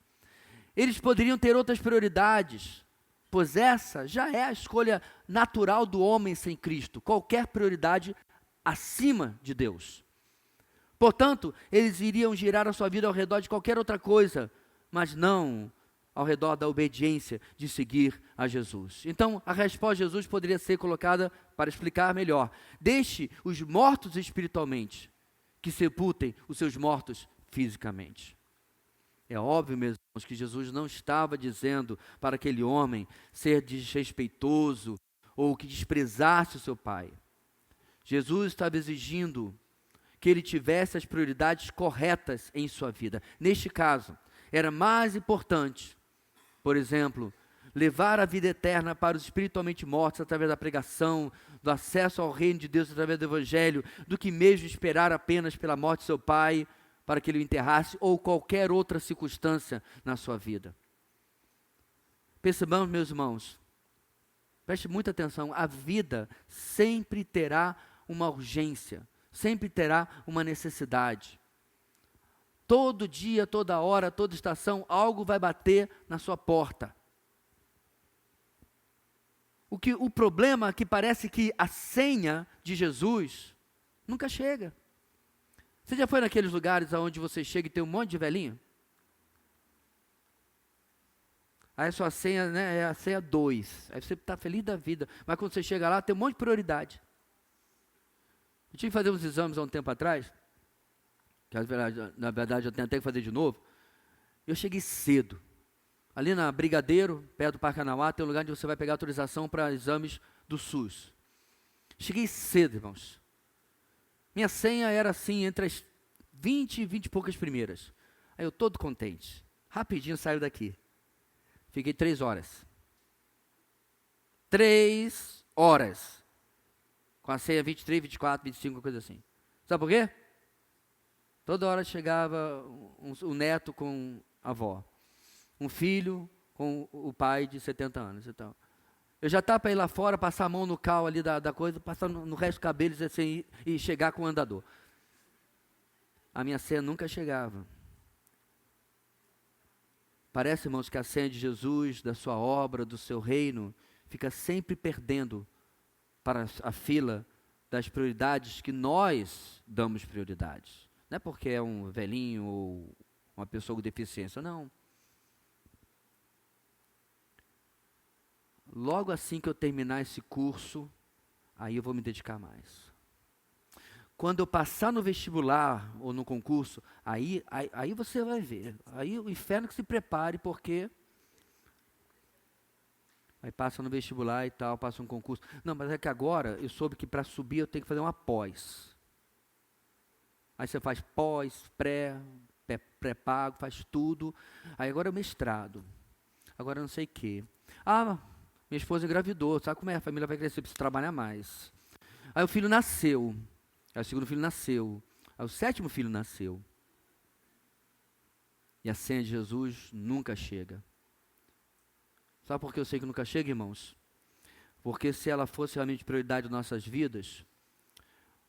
Eles poderiam ter outras prioridades, pois essa já é a escolha natural do homem sem Cristo, qualquer prioridade acima de Deus. Portanto, eles iriam girar a sua vida ao redor de qualquer outra coisa, mas não ao redor da obediência de seguir a Jesus. Então, a resposta de Jesus poderia ser colocada para explicar melhor. Deixe os mortos espiritualmente, que sepultem os seus mortos fisicamente. É óbvio, meus irmãos, que Jesus não estava dizendo para aquele homem ser desrespeitoso ou que desprezasse o seu pai. Jesus estava exigindo que ele tivesse as prioridades corretas em sua vida. Neste caso, era mais importante, por exemplo, levar a vida eterna para os espiritualmente mortos através da pregação, do acesso ao reino de Deus através do Evangelho, do que mesmo esperar apenas pela morte de seu pai, para que ele o enterrasse, ou qualquer outra circunstância na sua vida. Percebamos, meus irmãos, preste muita atenção, a vida sempre terá uma urgência, sempre terá uma necessidade. Todo dia, toda hora, toda estação, algo vai bater na sua porta. O problema é que parece que a senha de Jesus nunca chega. Você já foi naqueles lugares onde você chega e tem um monte de velhinho? Aí a sua senha, né, é a senha 2. Aí você está feliz da vida. Mas quando você chega lá, tem um monte de prioridade. Eu tive que fazer uns exames há um tempo atrás, que na verdade eu tenho até que fazer de novo. Eu cheguei cedo. Ali na Brigadeiro, perto do Parque Anauá, tem um lugar onde você vai pegar autorização para exames do SUS. Cheguei cedo, irmãos. Minha senha era assim, entre as 20 e poucas primeiras. Aí eu todo contente. Rapidinho saio daqui. Fiquei 3 horas. 3 horas. Com a ceia 23, 24, 25, coisa assim. Sabe por quê? Toda hora chegava um neto com a avó. Um filho com o pai de 70 anos. Então, eu já estava para ir lá fora, passar a mão no cal ali da coisa, passar no resto do cabelo assim, e chegar com o andador. A minha ceia nunca chegava. Parece, irmãos, que a ceia de Jesus, da sua obra, do seu reino, fica sempre perdendo para a fila das prioridades que nós damos prioridades. Não é porque é um velhinho ou uma pessoa com deficiência, não. Logo assim que eu terminar esse curso, aí eu vou me dedicar mais. Quando eu passar no vestibular ou no concurso, aí você vai ver. Aí o inferno que se prepare, porque aí passa no vestibular e tal, passa um concurso. Não, mas é que agora eu soube que para subir eu tenho que fazer uma pós. Aí você faz pós, pré-pago, faz tudo. Aí agora é o mestrado. Agora não sei o quê. Ah, minha esposa engravidou, sabe como é? A família vai crescer, precisa trabalhar mais. Aí o filho nasceu. Aí o segundo filho nasceu. Aí o 7º filho nasceu. E a senha de Jesus nunca chega. Sabe por que eu sei que nunca chega, irmãos? Porque se ela fosse realmente prioridade de nossas vidas,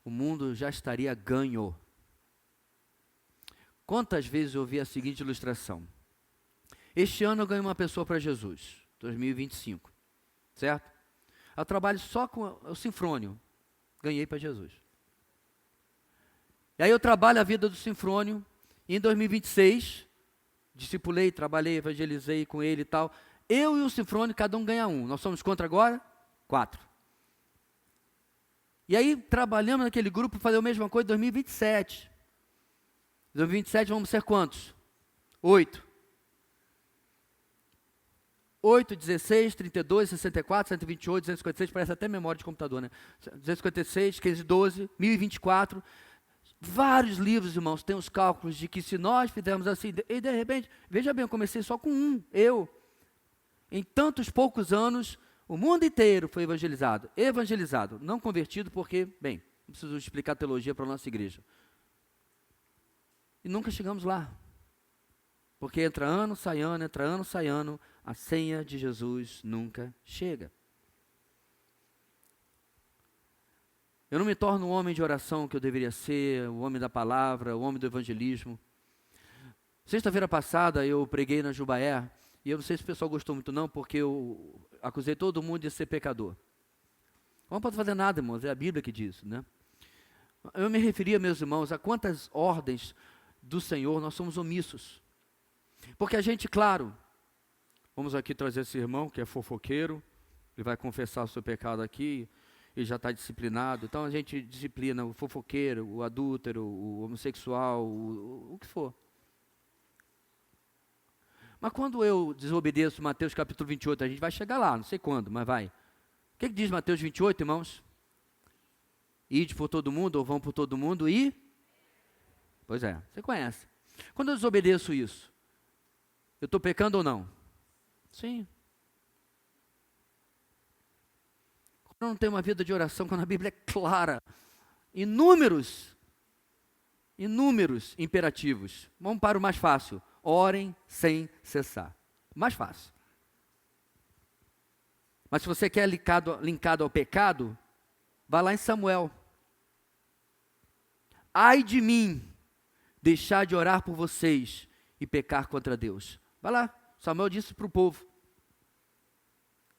o mundo já estaria ganho. Quantas vezes eu ouvi a seguinte ilustração? Este ano eu ganho uma pessoa para Jesus, 2025, certo? Eu trabalho só com o Sinfrônio, ganhei para Jesus. E aí eu trabalho a vida do Sinfrônio, e em 2026, discipulei, trabalhei, evangelizei com ele e tal. Eu e o Sinfrônio, cada um ganha um. Nós somos contra agora? 4. E aí trabalhamos naquele grupo para fazer a mesma coisa em 2027. Em 2027 vamos ser quantos? 8. 8, 16, 32, 64, 128, 256, parece até memória de computador, né? 256, 512, 1024. Vários livros, irmãos, tem os cálculos de que se nós fizermos assim, e de repente, veja bem, eu comecei só com um, eu. Em tantos poucos anos, o mundo inteiro foi evangelizado. Evangelizado, não convertido porque, bem, não preciso explicar teologia para a nossa igreja. E nunca chegamos lá. Porque entra ano, sai ano, a senha de Jesus nunca chega. Eu não me torno o homem de oração que eu deveria ser, o homem da palavra, o homem do evangelismo. Sexta-feira passada eu preguei na Jubaé, e eu não sei se o pessoal gostou muito não, porque eu acusei todo mundo de ser pecador. Não pode fazer nada, irmãos, é a Bíblia que diz, né? Eu me referia, meus irmãos, a quantas ordens do Senhor nós somos omissos. Porque a gente, claro, vamos aqui trazer esse irmão que é fofoqueiro, ele vai confessar o seu pecado aqui, ele já está disciplinado, então a gente disciplina o fofoqueiro, o adúltero, o homossexual, o que for. Mas quando eu desobedeço Mateus capítulo 28, a gente vai chegar lá, não sei quando, mas vai. O que diz Mateus 28, irmãos? Ide por todo mundo, ou vão por todo mundo e... Pois é, você conhece. Quando eu desobedeço isso, eu estou pecando ou não? Sim. Quando eu não tenho uma vida de oração, quando a Bíblia é clara, inúmeros imperativos. Vamos para o mais fácil. Orem sem cessar. Mais fácil. Mas se você quer linkado ao pecado, vá lá em Samuel. Ai de mim, deixar de orar por vocês e pecar contra Deus. Vai lá, Samuel disse para o povo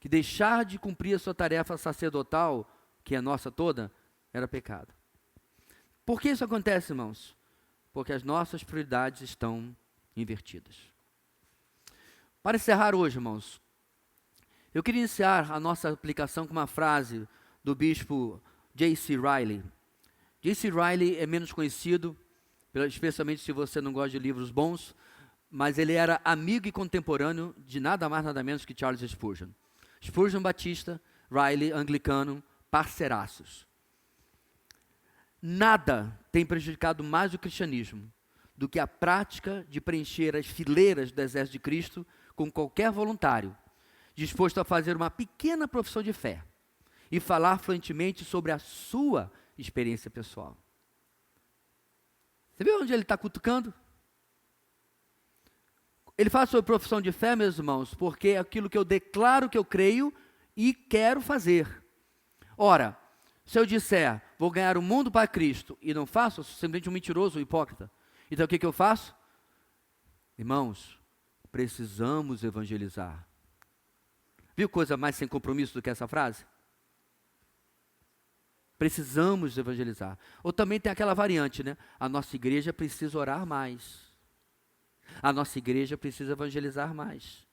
que deixar de cumprir a sua tarefa sacerdotal, que é nossa toda, era pecado. Por que isso acontece, irmãos? Porque as nossas prioridades estão invertidas. Para encerrar hoje, irmãos, eu queria iniciar a nossa aplicação com uma frase do bispo J.C. Riley. J.C. Riley é menos conhecido, especialmente se você não gosta de livros bons, mas ele era amigo e contemporâneo de nada mais nada menos que Charles Spurgeon. Spurgeon batista, Riley anglicano, parceiraços. Nada tem prejudicado mais o cristianismo do que a prática de preencher as fileiras do exército de Cristo com qualquer voluntário, disposto a fazer uma pequena profissão de fé e falar fluentemente sobre a sua experiência pessoal. Você viu onde ele está cutucando? Ele fala sobre profissão de fé, meus irmãos, porque é aquilo que eu declaro que eu creio e quero fazer. Ora, se eu disser, vou ganhar o mundo para Cristo, e não faço, eu sou simplesmente um mentiroso, um hipócrita. Então o que eu faço? Irmãos, precisamos evangelizar. Viu coisa mais sem compromisso do que essa frase? Precisamos evangelizar. Ou também tem aquela variante, né? A nossa igreja precisa orar mais. A nossa igreja precisa evangelizar mais.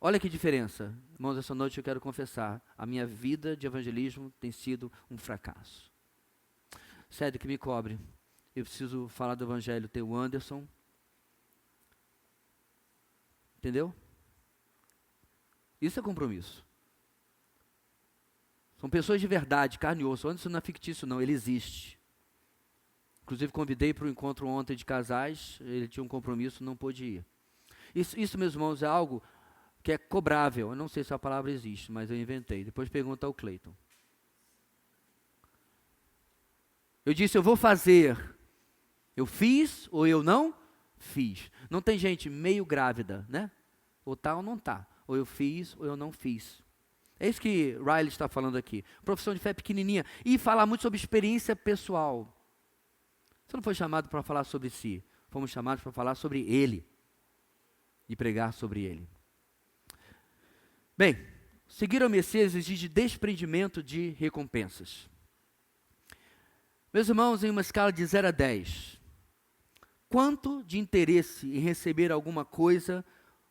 Olha que diferença. Irmãos, essa noite eu quero confessar, a minha vida de evangelismo tem sido um fracasso. Sério, que me cobre. Eu preciso falar do evangelho, tem o Anderson. Entendeu? Isso é compromisso. São pessoas de verdade, carne e osso. O Anderson não é fictício não, ele existe. Inclusive convidei para o encontro ontem de casais, ele tinha um compromisso, não pôde ir. Isso, meus irmãos, é algo que é cobrável. Eu não sei se a palavra existe, mas eu inventei. Depois pergunta ao Cleiton. Eu disse, eu vou fazer. Eu fiz ou eu não fiz. Não tem gente meio grávida, né? Ou tá ou não tá. Ou eu fiz ou eu não fiz. É isso que Riley está falando aqui. Profissão de fé pequenininha. E falar muito sobre experiência pessoal. Você não foi chamado para falar sobre si. Fomos chamados para falar sobre Ele. E pregar sobre Ele. Bem, seguir ao Messias exige desprendimento de recompensas. Meus irmãos, em uma escala de 0 a 10, quanto de interesse em receber alguma coisa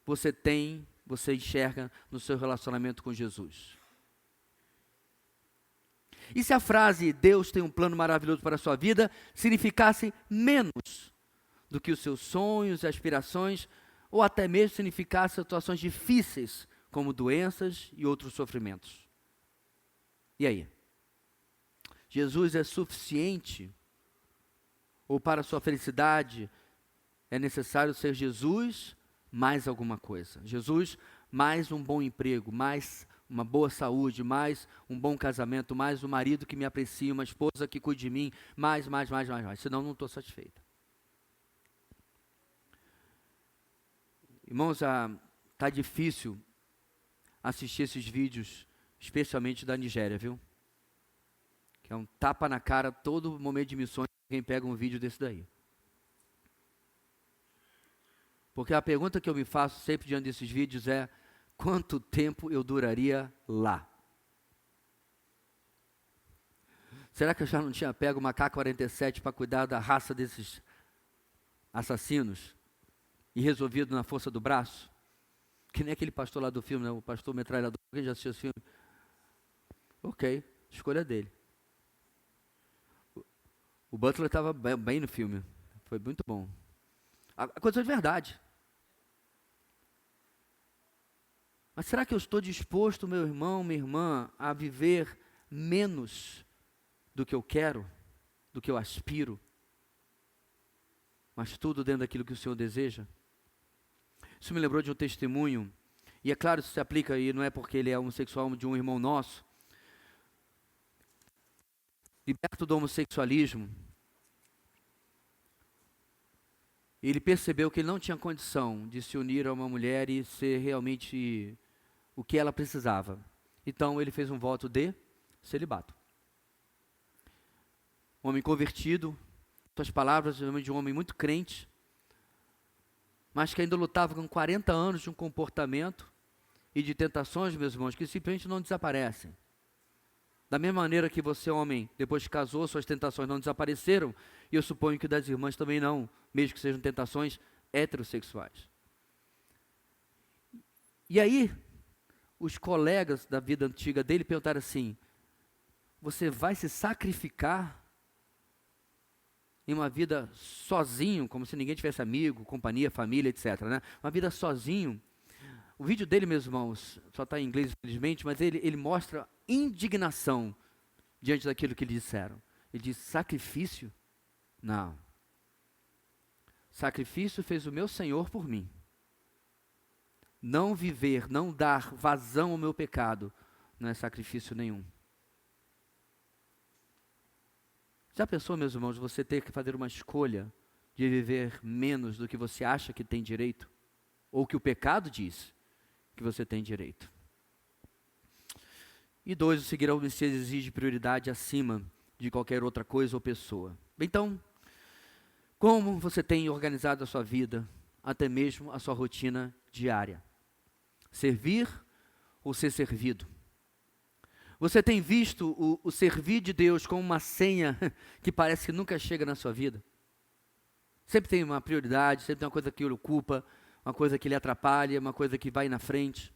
você enxerga no seu relacionamento com Jesus? E se a frase, Deus tem um plano maravilhoso para a sua vida, significasse menos do que os seus sonhos e aspirações, ou até mesmo significasse situações difíceis, como doenças e outros sofrimentos? E aí? Jesus é suficiente? Ou para a sua felicidade é necessário ser Jesus mais alguma coisa? Jesus mais um bom emprego, mais uma boa saúde, mais um bom casamento, mais um marido que me aprecia, uma esposa que cuide de mim, mais, senão não estou satisfeito. Irmãos, está difícil assistir esses vídeos, especialmente da Nigéria, viu? Que é um tapa na cara todo momento de missões, quem pega um vídeo desse daí. Porque a pergunta que eu me faço sempre diante desses vídeos é, quanto tempo eu duraria lá? Será que eu já não tinha pego uma K-47 para cuidar da raça desses assassinos e resolvido na força do braço? Que nem aquele pastor lá do filme, né? O pastor metralhador. Quem já assistiu esse filme? Ok, escolha dele. O Butler estava bem no filme. Foi muito bom. Aconteceu de verdade. Mas será que eu estou disposto, meu irmão, minha irmã, a viver menos do que eu quero, do que eu aspiro, mas tudo dentro daquilo que o Senhor deseja? Isso me lembrou de um testemunho, e é claro, isso se aplica, e não é porque ele é homossexual, de um irmão nosso, liberto do homossexualismo. Ele percebeu que ele não tinha condição de se unir a uma mulher e ser realmente o que ela precisava. Então ele fez um voto de celibato. Um homem convertido, suas palavras de um homem muito crente, mas que ainda lutava com 40 anos de um comportamento e de tentações, meus irmãos, que simplesmente não desaparecem. Da mesma maneira que você, homem, depois que casou, suas tentações não desapareceram, e eu suponho que das irmãs também não, mesmo que sejam tentações heterossexuais. E aí, os colegas da vida antiga dele perguntaram assim, você vai se sacrificar em uma vida sozinho, como se ninguém tivesse amigo, companhia, família, etc., né? Uma vida sozinho. O vídeo dele, meus irmãos, só está em inglês, infelizmente, mas ele mostra indignação diante daquilo que lhe disseram. Ele diz: sacrifício? Não. Sacrifício fez o meu Senhor por mim. Não viver, não dar vazão ao meu pecado, não é sacrifício nenhum. Já pensou, meus irmãos, você ter que fazer uma escolha de viver menos do que você acha que tem direito? Ou que o pecado diz que você tem direito? E 2, o seguir ao Messias exige prioridade acima de qualquer outra coisa ou pessoa. Então, como você tem organizado a sua vida, até mesmo a sua rotina diária? Servir ou ser servido? Você tem visto o servir de Deus como uma senha que parece que nunca chega na sua vida? Sempre tem uma prioridade, sempre tem uma coisa que ele ocupa, uma coisa que lhe atrapalha, uma coisa que vai na frente.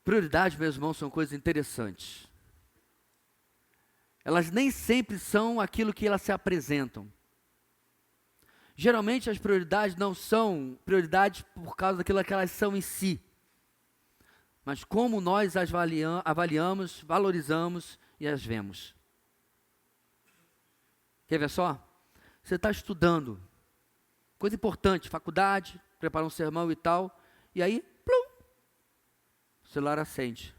Prioridades, meus irmãos, são coisas interessantes. Elas nem sempre são aquilo que elas se apresentam. Geralmente as prioridades não são prioridades por causa daquilo que elas são em si, mas como nós as avaliamos, valorizamos e as vemos. Quer ver só? Você está estudando, coisa importante, faculdade, preparar um sermão e tal, e aí, plum, o celular acende.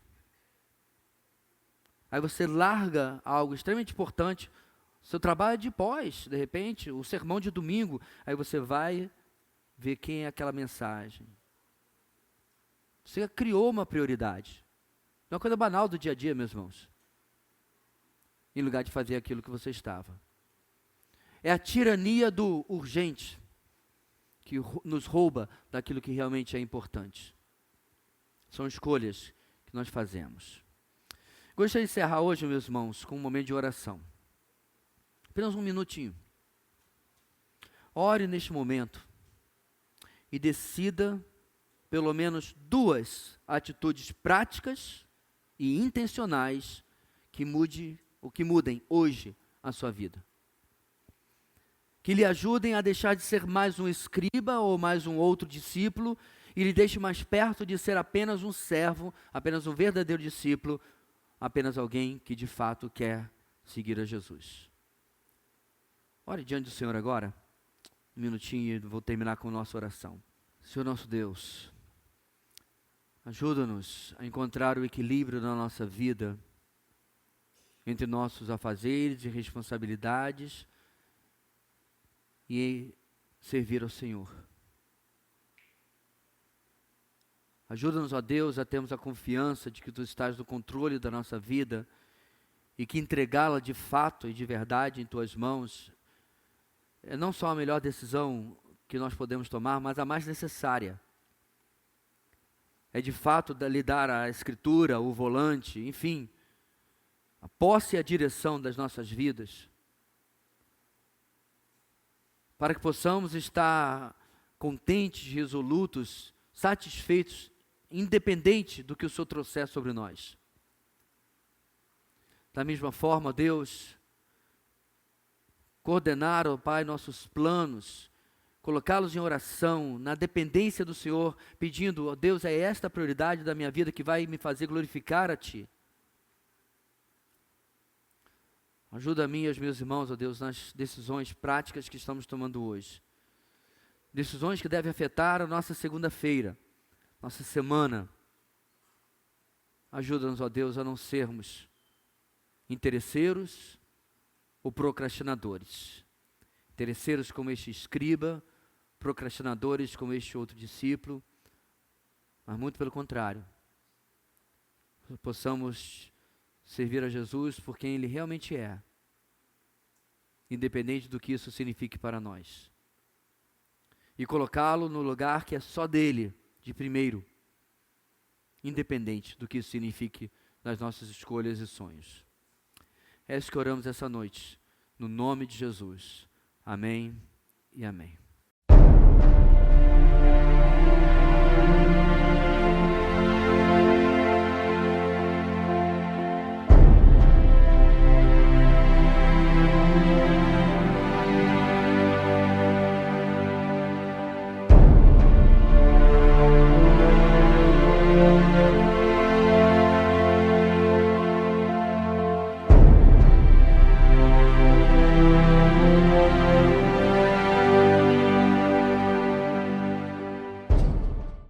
Aí você larga algo extremamente importante, seu trabalho de pós, de repente, o sermão de domingo, aí você vai ver quem é aquela mensagem. Você criou uma prioridade. É uma coisa banal do dia a dia, meus irmãos. Em lugar de fazer aquilo que você estava. É a tirania do urgente que nos rouba daquilo que realmente é importante. São escolhas que nós fazemos. Gostaria de encerrar hoje, meus irmãos, com um momento de oração. Apenas um minutinho. Ore neste momento e decida pelo menos 2 atitudes práticas e intencionais que mudem hoje a sua vida. Que lhe ajudem a deixar de ser mais um escriba ou mais um outro discípulo e lhe deixe mais perto de ser apenas um servo, apenas um verdadeiro discípulo, apenas alguém que de fato quer seguir a Jesus. Ore diante do Senhor agora, um minutinho e vou terminar com a nossa oração. Senhor nosso Deus, ajuda-nos a encontrar o equilíbrio na nossa vida entre nossos afazeres e responsabilidades e servir ao Senhor. Ajuda-nos, ó Deus, a termos a confiança de que Tu estás no controle da nossa vida e que entregá-la de fato e de verdade em Tuas mãos é não só a melhor decisão que nós podemos tomar, mas a mais necessária. É de fato lhe dar a escritura, o volante, enfim, a posse e a direção das nossas vidas, para que possamos estar contentes, resolutos, satisfeitos, independente do que o Senhor trouxer sobre nós. Da mesma forma, Deus, coordenar, ó Pai, nossos planos, colocá-los em oração, na dependência do Senhor, pedindo, ó Deus, é esta a prioridade da minha vida que vai me fazer glorificar a Ti. Ajuda a mim e aos meus irmãos, ó Deus, nas decisões práticas que estamos tomando hoje. Decisões que devem afetar a nossa segunda-feira, nossa semana. Ajuda-nos, ó Deus, a não sermos interesseiros ou procrastinadores. Interesseiros como este escriba, procrastinadores como este outro discípulo, mas muito pelo contrário. Possamos servir a Jesus por quem Ele realmente é, independente do que isso signifique para nós. E colocá-lo no lugar que é só dele, de primeiro, independente do que isso signifique nas nossas escolhas e sonhos. É isso que oramos essa noite, no nome de Jesus. Amém e amém.